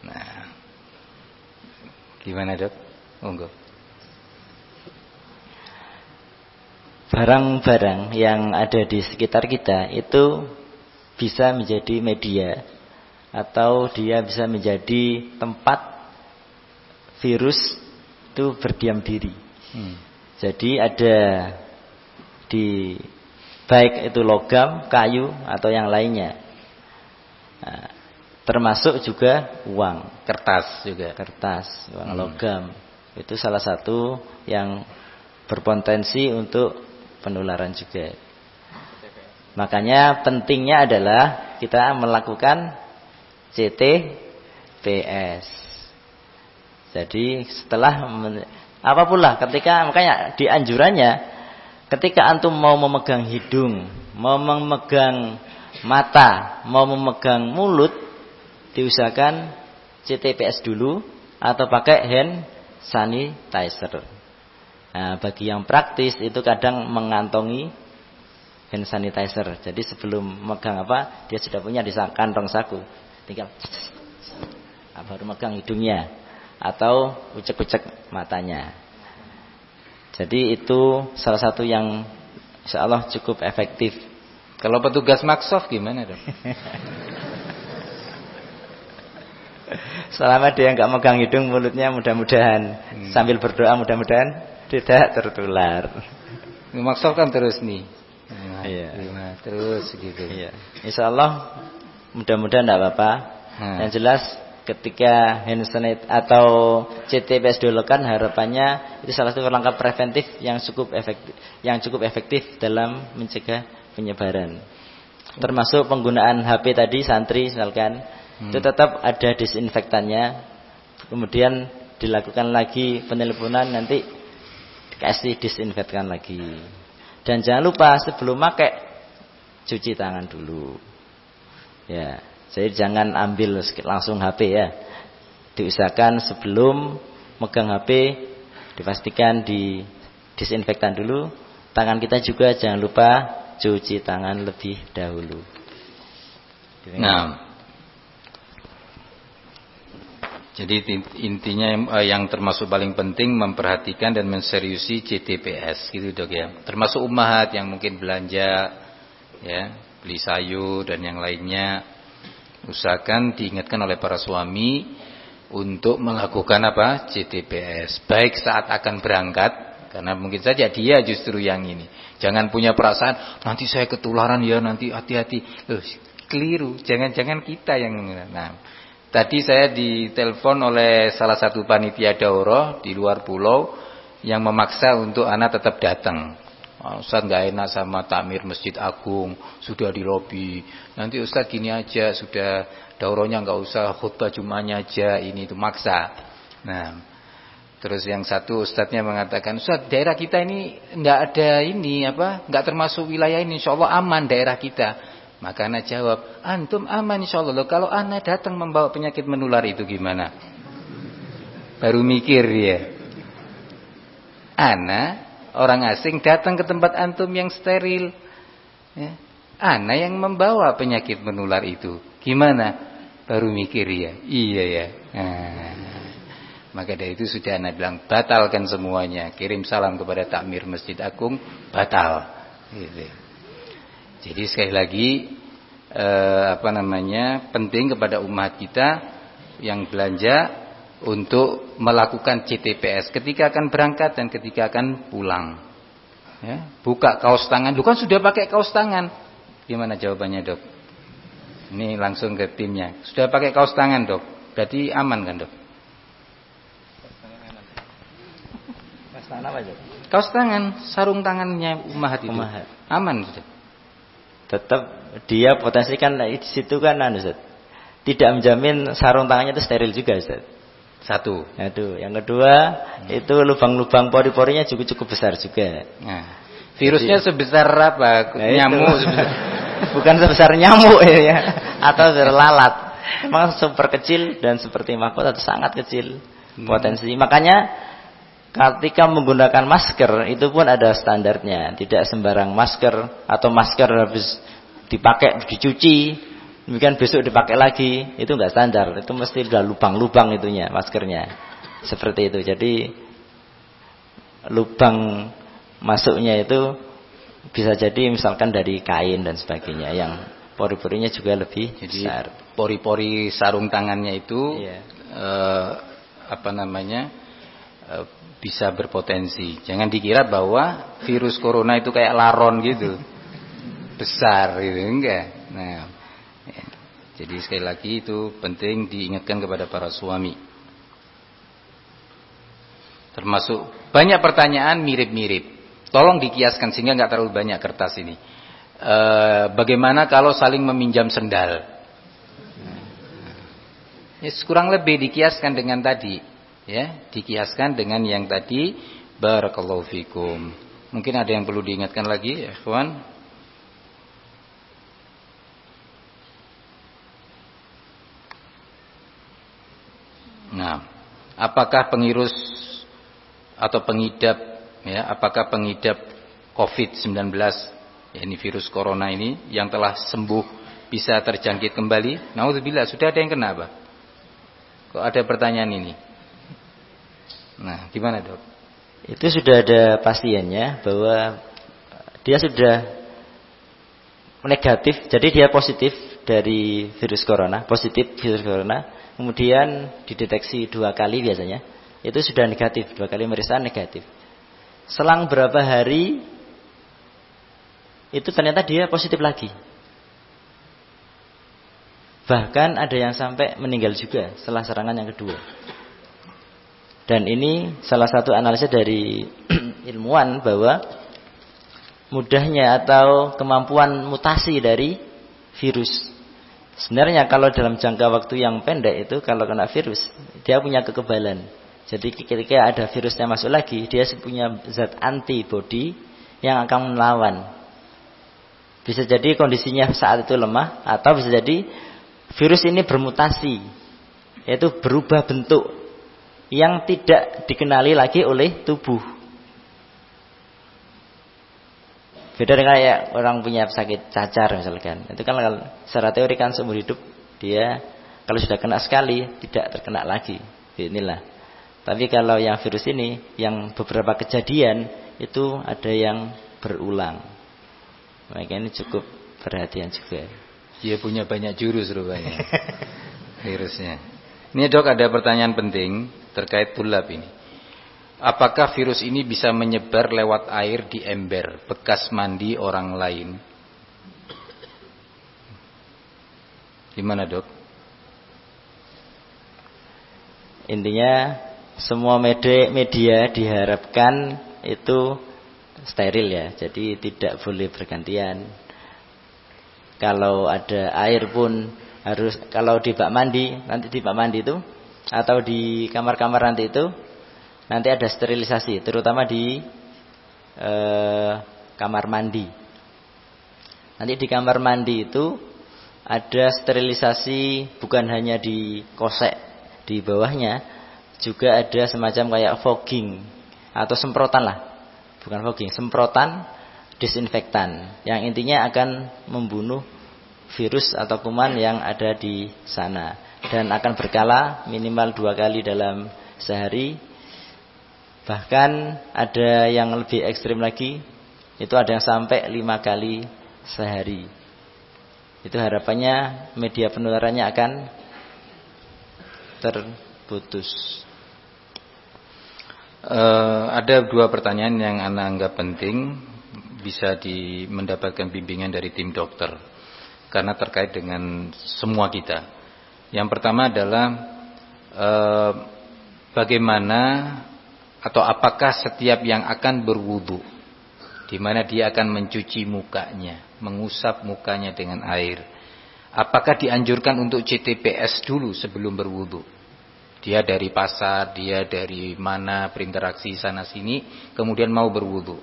Nah, gimana, Dok? Monggo. Barang-barang yang ada di sekitar kita itu bisa menjadi media atau dia bisa menjadi tempat virus itu berdiam diri. Jadi ada di baik itu logam, kayu atau yang lainnya. Nah, termasuk juga uang, kertas juga. Kertas, uang logam. Itu salah satu yang berpotensi untuk penularan juga. Makanya pentingnya adalah kita melakukan CTPS. Jadi setelah apapun lah, makanya di anjurannya ketika antum mau memegang hidung, mau memegang mata, mau memegang mulut, diusahakan CTPS dulu atau pakai hand sanitizer. Nah, bagi yang praktis itu kadang mengantongi hand sanitizer. Jadi sebelum megang apa, dia sudah punya di kantong saku. Tinggal baru megang hidungnya atau ucek-ucek matanya. Jadi itu salah satu yang insyaallah cukup efektif. Kalau petugas Maksof gimana, Dok? Selama dia enggak megang hidung mulutnya, mudah-mudahan sambil berdoa mudah-mudahan tidak tertular. Maksof kan terus nih. Iya. Terus gitu. Iya. Insyaallah mudah-mudahan tidak apa-apa. Yang jelas ketika hand sanitizer atau CTPS dilakukan, harapannya itu salah satu langkah preventif yang cukup efektif dalam mencegah penyebaran. Termasuk penggunaan HP tadi santri misalkan, itu tetap ada disinfektannya. Kemudian dilakukan lagi penelponan, nanti dikasih disinfektan lagi. Dan jangan lupa sebelum pakai cuci tangan dulu. Ya. Jadi jangan ambil langsung HP ya. Diusahakan sebelum megang HP dipastikan di disinfektan dulu. Tangan kita juga jangan lupa cuci tangan lebih dahulu. Nah, jadi intinya yang termasuk paling penting memperhatikan dan menseriusi CTPS gitu, Dok ya. Termasuk ummahat yang mungkin belanja ya. beli sayur dan yang lainnya, usahakan diingatkan oleh para suami untuk melakukan apa? CTPS. Baik saat akan berangkat, karena mungkin saja dia justru yang ini. Jangan punya perasaan nanti saya ketularan ya, nanti hati-hati. Loh, keliru. Jangan-jangan kita yang. Nah, tadi saya ditelepon oleh salah satu panitia daurah di luar pulau yang memaksa untuk anak tetap datang. Ustaz nggak enak sama takmir Masjid Agung, sudah di lobi. Nanti Ustaz gini aja, sudah daurahnya nggak usah, khutbah Jumatnya aja, ini itu maksa. Nah, terus yang satu ustadznya mengatakan, Ustaz daerah kita ini nggak ada ini apa, nggak termasuk wilayah ini, insya Allah aman daerah kita. Maka anak jawab, antum aman insya Allah. Loh, kalau anak datang membawa penyakit menular itu gimana? Baru mikir dia. Anak orang asing datang ke tempat antum yang steril, ya. Ana yang membawa penyakit menular itu, gimana? Baru mikir ya, iya ya. Nah, maka dari itu sudah ana bilang batalkan semuanya, kirim salam kepada takmir Masjid Agung, batal. Gitu. Jadi sekali lagi penting kepada umat kita yang belanja untuk melakukan CTPS ketika akan berangkat dan ketika akan pulang. Ya, buka kaos tangan. Lu kan sudah pakai kaos tangan. Gimana jawabannya, Dok? Ini langsung ke timnya. Sudah pakai kaos tangan, Dok. Berarti aman kan, Dok? Kaos tangan apa, Dok? Kaos tangan, sarung tangannya Ummahat itu. Ummahat. Aman sudah. Tetap dia potensi kan di situ kan Ustaz. Tidak menjamin sarung tangannya itu steril juga, Ustaz. Satu. Itu. Yang kedua, itu lubang-lubang pori-porinya cukup besar juga. Nah, virusnya jadi, sebesar apa? Nyamuk sebesar. Bukan sebesar nyamuk ya, atau sebesar lalat. Memang super kecil dan seperti mahkota itu sangat kecil potensi. Makanya ketika menggunakan masker itu pun ada standarnya. Tidak sembarang masker atau masker habis dipakai dicuci demikian besok dipakai lagi, itu enggak standar. Itu mesti udah lubang-lubang itunya maskernya. Seperti itu. Jadi lubang masuknya itu bisa jadi misalkan dari kain dan sebagainya yang pori-porinya juga lebih besar. Pori-pori sarung tangannya itu bisa berpotensi. Jangan dikira bahwa virus corona itu kayak laron gitu. Besar gitu, enggak. Nah, ya. Jadi sekali lagi itu penting diingatkan kepada para suami. Termasuk banyak pertanyaan mirip-mirip. Tolong dikiaskan sehingga nggak terlalu banyak kertas ini. Bagaimana kalau saling meminjam sendal? Ya, kurang lebih dikiaskan dengan tadi, ya, dikiaskan dengan yang tadi. Barakallahu fikum. Mungkin ada yang perlu diingatkan lagi, ya, kawan. Nah, apakah pengirus atau pengidap, ya, apakah pengidap COVID-19, ya, ini virus corona ini yang telah sembuh bisa terjangkit kembali? Naudzubillah, sudah ada yang kena apa? Kok ada pertanyaan ini? Nah, gimana, Dok? Itu sudah ada pasiennya bahwa dia sudah negatif, jadi dia positif dari virus corona, positif virus corona. Kemudian dideteksi 2 kali biasanya. Itu sudah negatif, 2 kali pemeriksaan negatif. Selang berapa hari itu ternyata dia positif lagi. Bahkan ada yang sampai meninggal juga setelah serangan yang kedua. Dan ini salah satu analisa dari ilmuwan bahwa mudahnya atau kemampuan mutasi dari virus. Sebenarnya kalau dalam jangka waktu yang pendek itu kalau kena virus dia punya kekebalan. Jadi ketika ada virusnya masuk lagi dia punya zat antibody yang akan melawan. Bisa jadi kondisinya saat itu lemah atau bisa jadi virus ini bermutasi, yaitu berubah bentuk yang tidak dikenali lagi oleh tubuh. Beda dengan kayak orang punya sakit cacar misalkan. Itu kan secara teori kan seumur hidup dia kalau sudah kena sekali tidak terkena lagi. Inilah. Tapi kalau yang virus ini yang beberapa kejadian itu ada yang berulang. Maka ini cukup perhatian juga. Dia punya banyak jurus rupanya. Virusnya. Ini Dok, ada pertanyaan penting terkait tulab ini. Apakah virus ini bisa menyebar lewat air di ember bekas mandi orang lain? Gimana Dok? Intinya semua media diharapkan itu steril ya. Jadi tidak boleh bergantian. Kalau ada air pun harus, kalau di bak mandi, nanti di bak mandi itu atau di kamar-kamar nanti itu nanti ada sterilisasi, terutama di kamar mandi. Nanti di kamar mandi itu ada sterilisasi, bukan hanya di kosek di bawahnya, juga ada semacam kayak fogging atau semprotan lah, bukan fogging, semprotan disinfektan yang intinya akan membunuh virus atau kuman yang ada di sana, dan akan berkala minimal 2 kali dalam sehari. Bahkan ada yang lebih ekstrim lagi, itu ada yang sampai 5 kali sehari. Itu harapannya media penularannya akan terputus. Ada 2 pertanyaan yang Anda anggap penting, bisa mendapatkan bimbingan dari tim dokter, karena terkait dengan semua kita. Yang pertama adalah bagaimana atau apakah setiap yang akan berwudu, di mana dia akan mencuci mukanya, mengusap mukanya dengan air, apakah dianjurkan untuk CTPS dulu sebelum berwudu? Dia dari pasar, dia dari mana, berinteraksi sana sini, kemudian mau berwudu.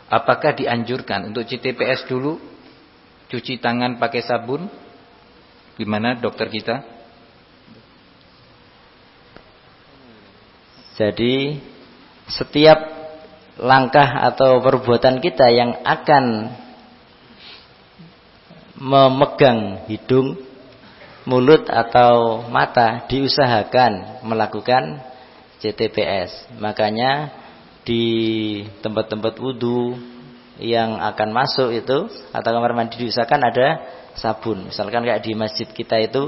Apakah dianjurkan untuk CTPS dulu, cuci tangan pakai sabun? Gimana dokter kita? Jadi setiap langkah atau perbuatan kita yang akan memegang hidung, mulut atau mata diusahakan melakukan CTPS. Makanya di tempat-tempat wudu yang akan masuk itu atau kamar mandi diusahakan ada sabun. Misalkan kayak di masjid kita itu,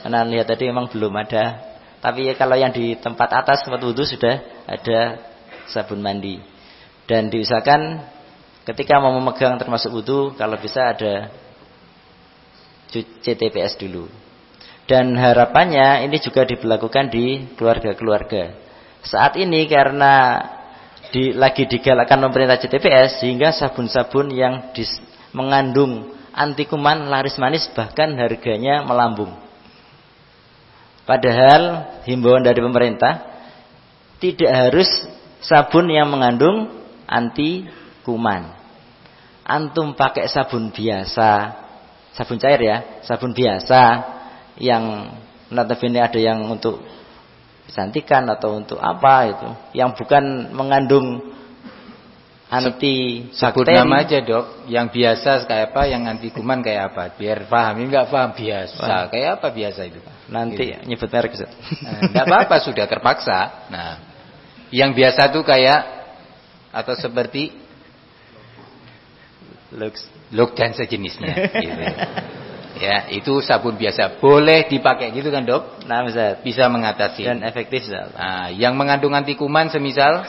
karena lihat tadi memang belum ada. Tapi kalau yang di tempat atas tempat wudu sudah ada sabun mandi. Dan diusahakan ketika mau memegang termasuk wudu, kalau bisa ada CTPS dulu. Dan harapannya ini juga diberlakukan di keluarga-keluarga. Saat ini karena lagi digalakkan pemerintah CTPS, sehingga sabun-sabun yang mengandung anti kuman laris manis, bahkan harganya melambung. Padahal himbauan dari pemerintah tidak harus sabun yang mengandung anti kuman. Antum pakai sabun biasa, sabun cair ya, sabun biasa yang notabene ada yang untuk kecantikan atau untuk apa itu, yang bukan mengandung anti sebut bakteri. Nama aja Dok, yang biasa kayak apa, yang anti kuman kayak apa, biar paham. Ini nggak paham biasa, kayak apa biasa itu? Nanti gitu. Nyebut merek Ustaz. Enggak apa-apa, sudah terpaksa. Nah, yang biasa tuh kayak atau seperti Lux dan sejenisnya gitu. Ya, itu sabun biasa. Boleh dipakai gitu kan, Dok? Nah, Ustaz. Bisa mengatasi. Dan efektif, Ustaz. Nah, yang mengandung anti kuman semisal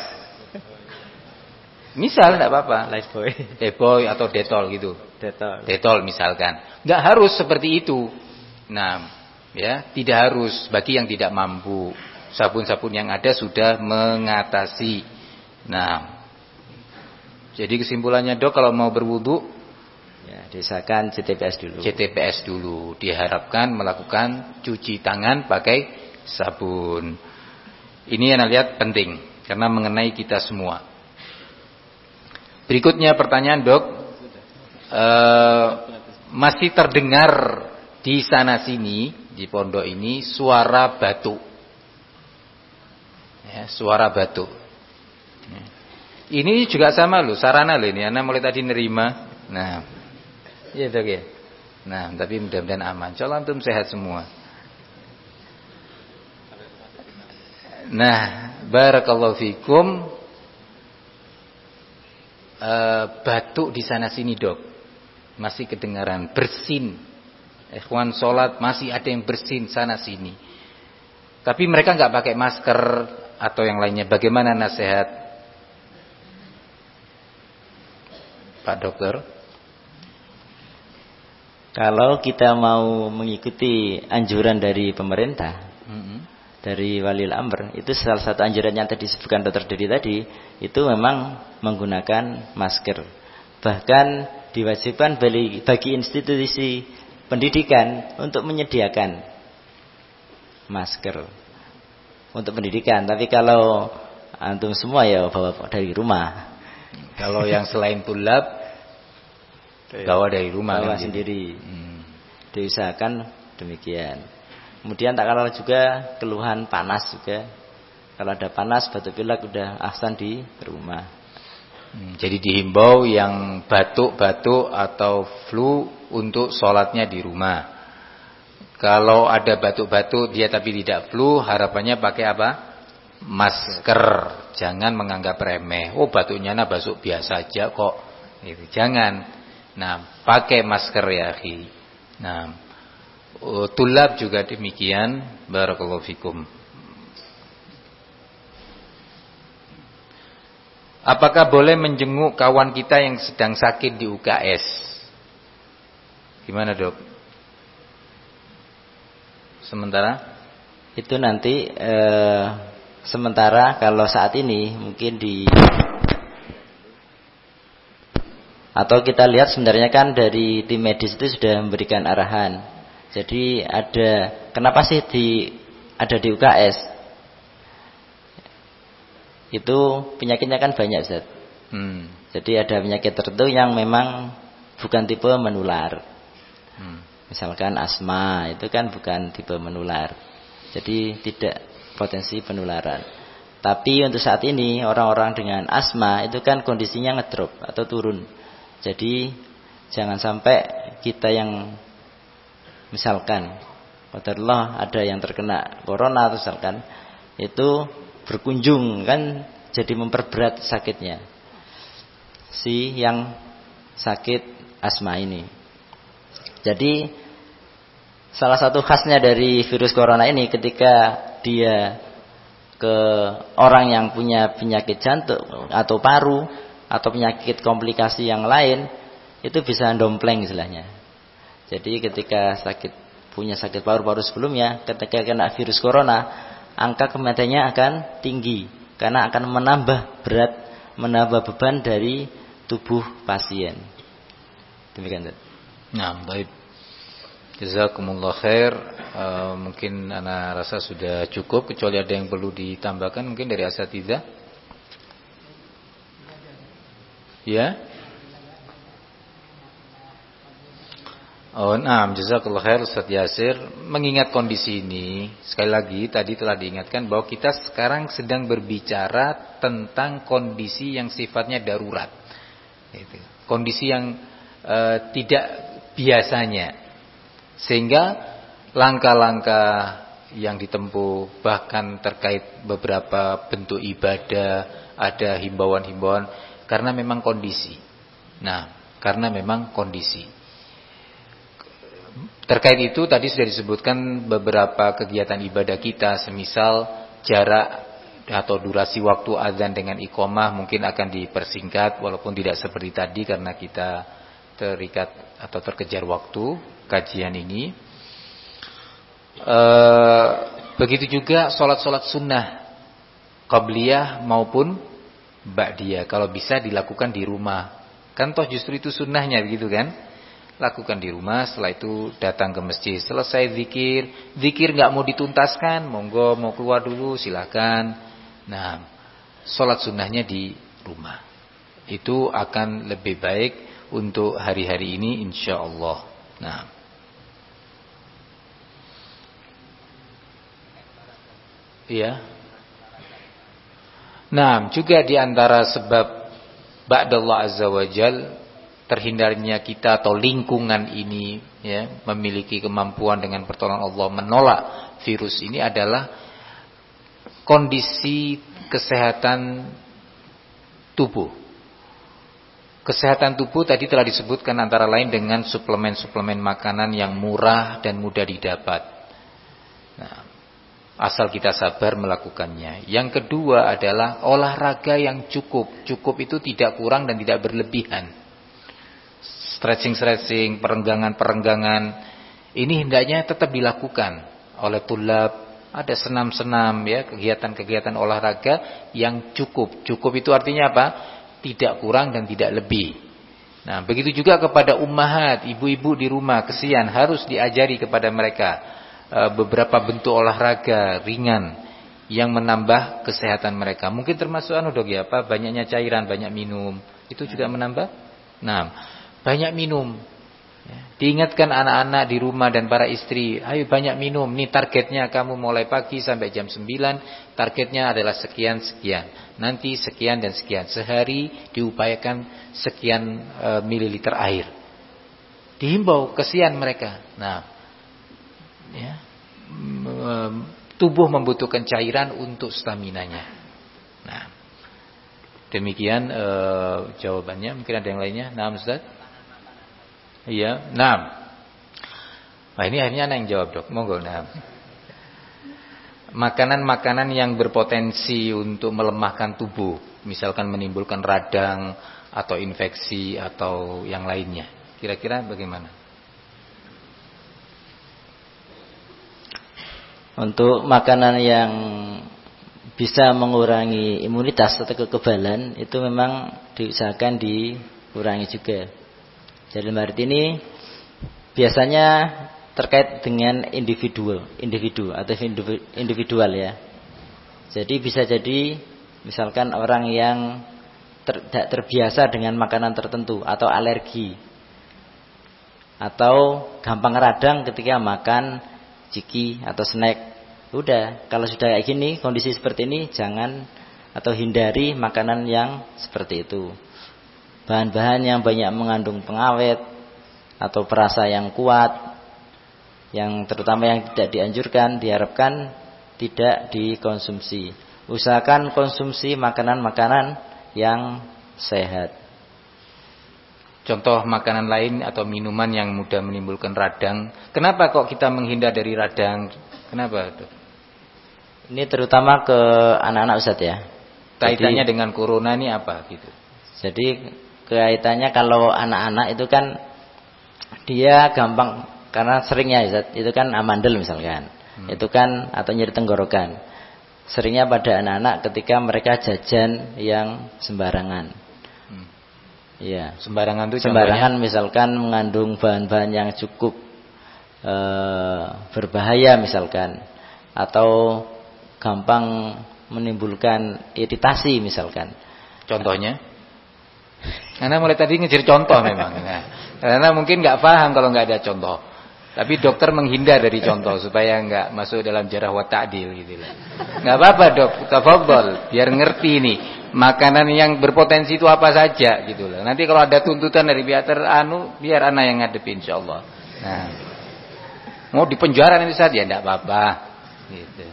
enggak apa-apa. Lifebuoy atau Dettol gitu. Dettol misalkan. Enggak harus seperti itu. Nah, ya, tidak harus bagi yang tidak mampu. Sabun-sabun yang ada sudah mengatasi. Nah, jadi kesimpulannya Dok, kalau mau berwudu ya, diusahakan CTPS dulu. CTPS dulu. Diharapkan melakukan cuci tangan pakai sabun. Ini yang lihat penting karena mengenai kita semua. Berikutnya pertanyaan Dok, masih terdengar di sana sini di pondok ini suara batu. Ya, suara batu. Ini juga sama loh, sarana loh ini. Anak mulai tadi nerima. Nah, iya Dok ya. Nah, tapi mudah-mudahan aman. Insyaallah antum sehat semua. Nah, barakallahu fikum. Batuk di sana sini Dok. masih kedengaran bersin. Ikhwan sholat masih ada yang bersin sana sini. Tapi mereka nggak pakai masker atau yang lainnya. Bagaimana nasihat Pak Dokter? Kalau kita mau mengikuti anjuran dari pemerintah, dari Walil Amr, itu salah satu anjuran yang tadi disebutkan Dr. Dedi tadi, itu memang menggunakan masker. Bahkan diwajibkan bagi institusi pendidikan untuk menyediakan masker untuk pendidikan. Tapi kalau antum semua ya bawa dari rumah. Kalau yang selain tulab bawa dari rumah, bawa kan sendiri. Diusahakan demikian. Kemudian tak kalah juga keluhan panas juga. Kalau ada panas, batuk pilek, udah ahsan di rumah. Jadi dihimbau yang batuk-batuk atau flu untuk sholatnya di rumah. Kalau ada batuk-batuk dia tapi tidak flu, harapannya pakai apa? Masker. Jangan menganggap remeh. Oh, batuknya batuk biasa aja kok. Itu jangan. Nah, pakai masker ya akhi. Nah, tulab juga demikian. Barakallahu fikum. Apakah boleh menjenguk kawan kita yang sedang sakit di UKS? Gimana, Dok? Sementara? Itu nanti sementara kalau saat ini mungkin atau kita lihat sebenarnya kan dari tim medis itu sudah memberikan arahan. Jadi kenapa sih ada di UKS? Itu penyakitnya kan banyak, Ustaz. Jadi ada penyakit tertentu yang memang bukan tipe menular. Misalkan asma, itu kan bukan tipe menular. Jadi tidak potensi penularan. Tapi untuk saat ini orang-orang dengan asma itu kan kondisinya ngedrop atau turun. Jadi jangan sampai kita yang misalkan qadarullah ada yang terkena corona misalkan, itu berkunjung kan jadi memperberat sakitnya si yang sakit asma ini. Jadi salah satu khasnya dari virus corona ini ketika dia ke orang yang punya penyakit jantung atau paru atau penyakit komplikasi yang lain, itu bisa dompleng istilahnya. Jadi ketika punya sakit paru-paru sebelumnya, ketika kena virus corona, angka kematiannya akan tinggi karena akan menambah berat, menambah beban dari tubuh pasien. Demikian. Nah, baik. Jazakumullah khair. Mungkin ana rasa sudah cukup, kecuali ada yang perlu ditambahkan mungkin dari asatidzah. Ya. Oh, nah, jazakallahu khair Ustaz Yasir. Mengingat kondisi ini, sekali lagi tadi telah diingatkan bahwa kita sekarang sedang berbicara tentang kondisi yang sifatnya darurat. Itu. Kondisi yang tidak biasanya. Sehingga langkah-langkah yang ditempuh bahkan terkait beberapa bentuk ibadah, ada himbauan-himbauan karena memang kondisi. Nah, karena memang kondisi. Terkait itu tadi sudah disebutkan beberapa kegiatan ibadah kita, semisal jarak atau durasi waktu azan dengan iqamah mungkin akan dipersingkat walaupun tidak seperti tadi karena kita terikat atau terkejar waktu kajian ini. Begitu juga sholat-sholat sunnah qabliyah maupun ba'diyah kalau bisa dilakukan di rumah. Kan toh justru itu sunnahnya begitu kan? Lakukan di rumah, setelah itu datang ke masjid. Selesai zikir nggak mau dituntaskan, monggo mau keluar dulu silakan. Nah, sholat sunnahnya di rumah. Itu akan lebih baik untuk hari-hari ini insyaallah. Nah, iya. Nah, juga di antara sebab ba'dallah azza wajal terhindarnya kita atau lingkungan ini ya memiliki kemampuan dengan pertolongan Allah menolak virus ini adalah kondisi kesehatan tubuh. Kesehatan tubuh tadi telah disebutkan antara lain dengan suplemen-suplemen makanan yang murah dan mudah didapat. Nah, asal kita sabar melakukannya. Yang kedua adalah olahraga yang cukup. Cukup itu tidak kurang dan tidak berlebihan. Stretching-stretching, perenggangan-perenggangan, ini hendaknya tetap dilakukan oleh tulab. Ada senam-senam ya, kegiatan-kegiatan olahraga yang cukup. Cukup itu artinya apa? Tidak kurang dan tidak lebih. Nah, begitu juga kepada ummahat, ibu-ibu di rumah, kesian harus diajari kepada mereka beberapa bentuk olahraga ringan yang menambah kesehatan mereka. Mungkin termasuk dok ya, apa? Banyaknya cairan, banyak minum. Itu juga menambah. Nah, banyak minum. Ya, diingatkan anak-anak di rumah dan para istri, ayo banyak minum. Nih targetnya kamu mulai pagi sampai jam 9, targetnya adalah sekian-sekian. Nanti sekian dan sekian. Sehari diupayakan sekian mililiter air. Dihimbau, kesian mereka. Nah, ya, tubuh membutuhkan cairan untuk staminanya. Nah, demikian jawabannya. Mungkin ada yang lainnya. Nah, Ustaz. Iya, nah. Nah, ini akhirnya anak yang jawab, Dok. Monggo, nah. Makanan-makanan yang berpotensi untuk melemahkan tubuh, misalkan menimbulkan radang atau infeksi atau yang lainnya. Kira-kira bagaimana? Untuk makanan yang bisa mengurangi imunitas atau kekebalan, itu memang diusahakan dikurangi juga. Dalam arti ini biasanya terkait dengan individu atau individual ya. Jadi bisa jadi misalkan orang yang tidak terbiasa dengan makanan tertentu atau alergi atau gampang radang ketika makan ciki atau snack. Udah, kalau sudah kayak gini, kondisi seperti ini jangan atau hindari makanan yang seperti itu. Bahan-bahan yang banyak mengandung pengawet atau perasa yang kuat, yang terutama yang tidak dianjurkan, diharapkan tidak dikonsumsi. Usahakan konsumsi makanan-makanan yang sehat. Contoh makanan lain atau minuman yang mudah menimbulkan radang. Kenapa kok kita menghindar dari radang? Kenapa, Dok? Ini terutama ke anak-anak Ustaz ya. Kaitannya dengan corona ini apa gitu? Jadi kaitannya kalau anak-anak itu kan dia gampang karena seringnya Ustaz, itu kan amandel misalkan. Itu kan atau nyeri tenggorokan. Seringnya pada anak-anak ketika mereka jajan yang sembarangan. Iya, sembarangan itu sembarangan contohnya? Misalkan mengandung bahan-bahan yang cukup berbahaya misalkan, atau gampang menimbulkan iritasi misalkan. Contohnya? Karena mulai tadi ngejar contoh memang. Nah, karena mungkin nggak paham kalau nggak ada contoh. Tapi dokter menghindar dari contoh supaya nggak masuk dalam jarah wa ta'dil gitu lah. Nggak apa-apa Dok, tafadhol, biar ngerti nih makanan yang berpotensi itu apa saja gitu lah. Nanti kalau ada tuntutan dari pihak biar anak yang ngadepi insyaallah. Nah, mau di penjara nanti saat ya enggak apa-apa gitu.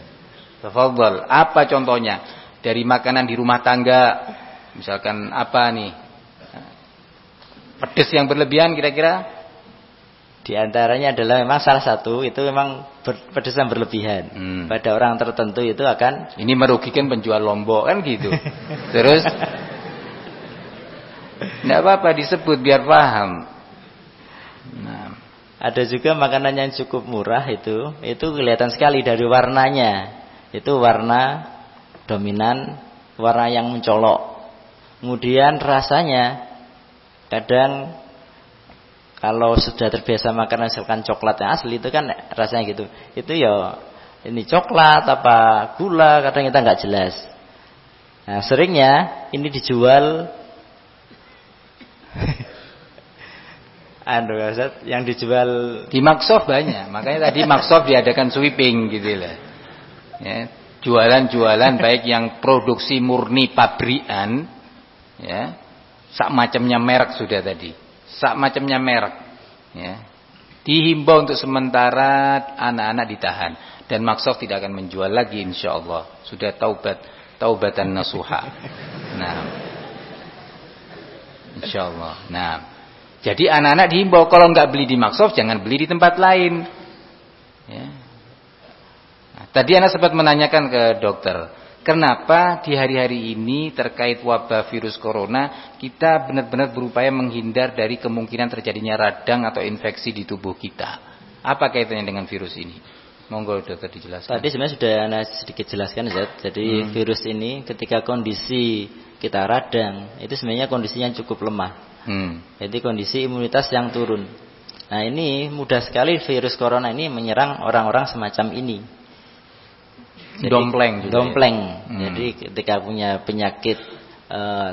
Tafadhol, apa contohnya? Dari makanan di rumah tangga, misalkan apa nih? Pedes yang berlebihan kira-kira? Di antaranya adalah memang salah satu itu memang pedes yang berlebihan. Pada orang tertentu itu akan ini merugikan penjual lombok kan gitu. Terus enggak apa-apa disebut biar paham. Nah, ada juga makanan yang cukup murah itu kelihatan sekali dari warnanya. Itu warna dominan, warna yang mencolok. Kemudian rasanya kadang kalau sudah terbiasa makan misalkan coklat yang asli itu kan rasanya gitu. Itu ya ini coklat apa gula kadang kita nggak jelas. Nah, seringnya ini dijual yang dijual di Maksof banyak. Makanya tadi Maksof diadakan sweeping gitu lah. Ya, jualan-jualan baik yang produksi murni pabrikan ya. Sak macamnya merek sudah tadi. Sak macamnya merek ya. Dihimbau untuk sementara anak-anak ditahan dan Maksof tidak akan menjual lagi insyaallah. Sudah taubatan nasuha. Nah, Insyaallah. Nah, jadi anak-anak dihimbau kalau nggak beli di Maxof jangan beli di tempat lain. Ya. Nah, tadi anak sempat menanyakan ke dokter, kenapa di hari-hari ini terkait wabah virus corona kita benar-benar berupaya menghindar dari kemungkinan terjadinya radang atau infeksi di tubuh kita? Apa kaitannya dengan virus ini? Monggo dokter dijelaskan. Tadi sebenarnya sudah Anda sedikit jelaskan, Zat. Jadi virus ini ketika kondisi kita radang, itu sebenarnya kondisinya cukup lemah. Jadi kondisi imunitas yang turun. Nah, ini mudah sekali virus corona ini menyerang orang-orang semacam ini. Jadi, dompleng. Jadi ketika punya penyakit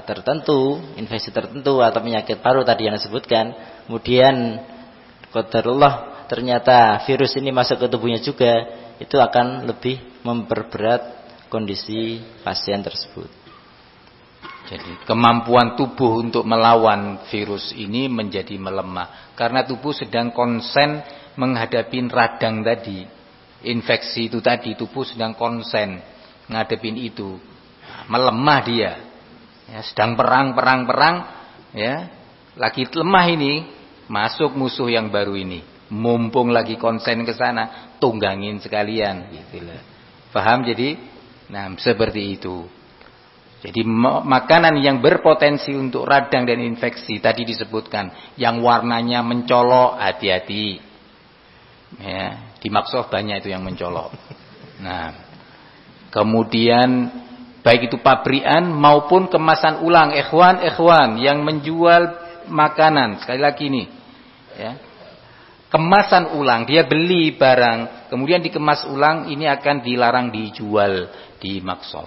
tertentu, infeksi tertentu atau penyakit paru tadi yang disebutkan, kemudian qadarullah ternyata virus ini masuk ke tubuhnya juga, itu akan lebih memperberat kondisi pasien tersebut. Jadi kemampuan tubuh untuk melawan virus ini menjadi melemah karena tubuh sedang konsen menghadapi radang tadi, infeksi itu tadi, tubuh sedang konsen ngadepin itu, melemah dia, ya, sedang perang, ya, lagi lemah ini, masuk musuh yang baru ini. Mumpung lagi konsen ke sana, tunggangin sekalian gitu lah. Paham? Jadi seperti itu. Jadi makanan yang berpotensi untuk radang dan infeksi tadi disebutkan, yang warnanya mencolok, hati-hati. Ya, di Maxof banyak itu yang mencolok. Nah, kemudian baik itu pabrikan maupun kemasan ulang, ikhwan yang menjual makanan, sekali lagi nih, ya. Kemasan ulang, dia beli barang kemudian dikemas ulang, ini akan dilarang dijual di Maxof.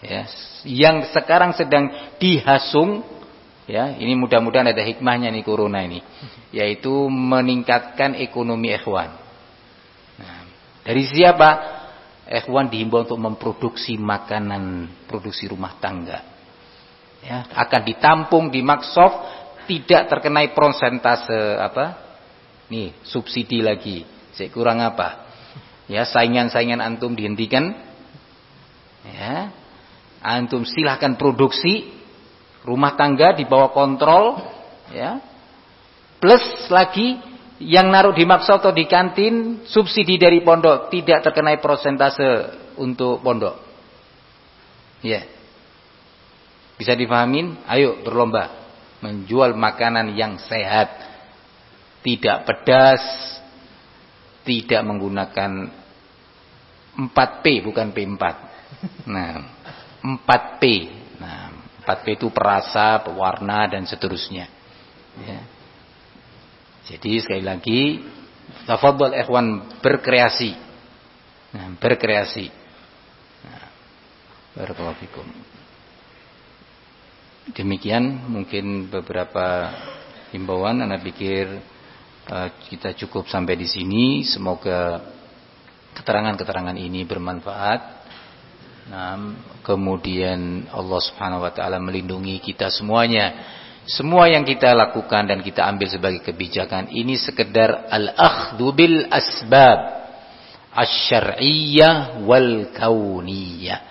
Ya, yang sekarang sedang dihasung, ya, ini mudah-mudahan ada hikmahnya nih corona ini, yaitu meningkatkan ekonomi ikhwan. Nah, dari siapa? Ikhwan dihimbau untuk memproduksi makanan, produksi rumah tangga. Ya, akan ditampung di Maxof, tidak terkena persentase nih, subsidi lagi. Saya kurang apa? Ya, saingan-saingan antum dihentikan. Ya. Antum silahkan produksi rumah tangga di bawah kontrol, ya. Plus lagi yang naruh di Maxof atau di kantin, subsidi dari pondok tidak terkena persentase untuk pondok. Ya. Bisa dipahamin? Ayo berlomba menjual makanan yang sehat. Tidak pedas, tidak menggunakan 4P, bukan P4. Nah, 4P. Nah, 4P itu perasa, pewarna, dan seterusnya. Ya. Jadi sekali lagi, tafadhol ikhwan berkreasi. Nah, berkreasi. Nah, barakallahu fikum. Demikian mungkin beberapa himbauan, ana pikir kita cukup sampai di sini. Semoga keterangan-keterangan ini bermanfaat. Nah, kemudian Allah Subhanahu wa taala melindungi kita semuanya. Semua yang kita lakukan dan kita ambil sebagai kebijakan ini sekedar al-akhdhu bil asbab asy-syar'iyyah wal kauniyah.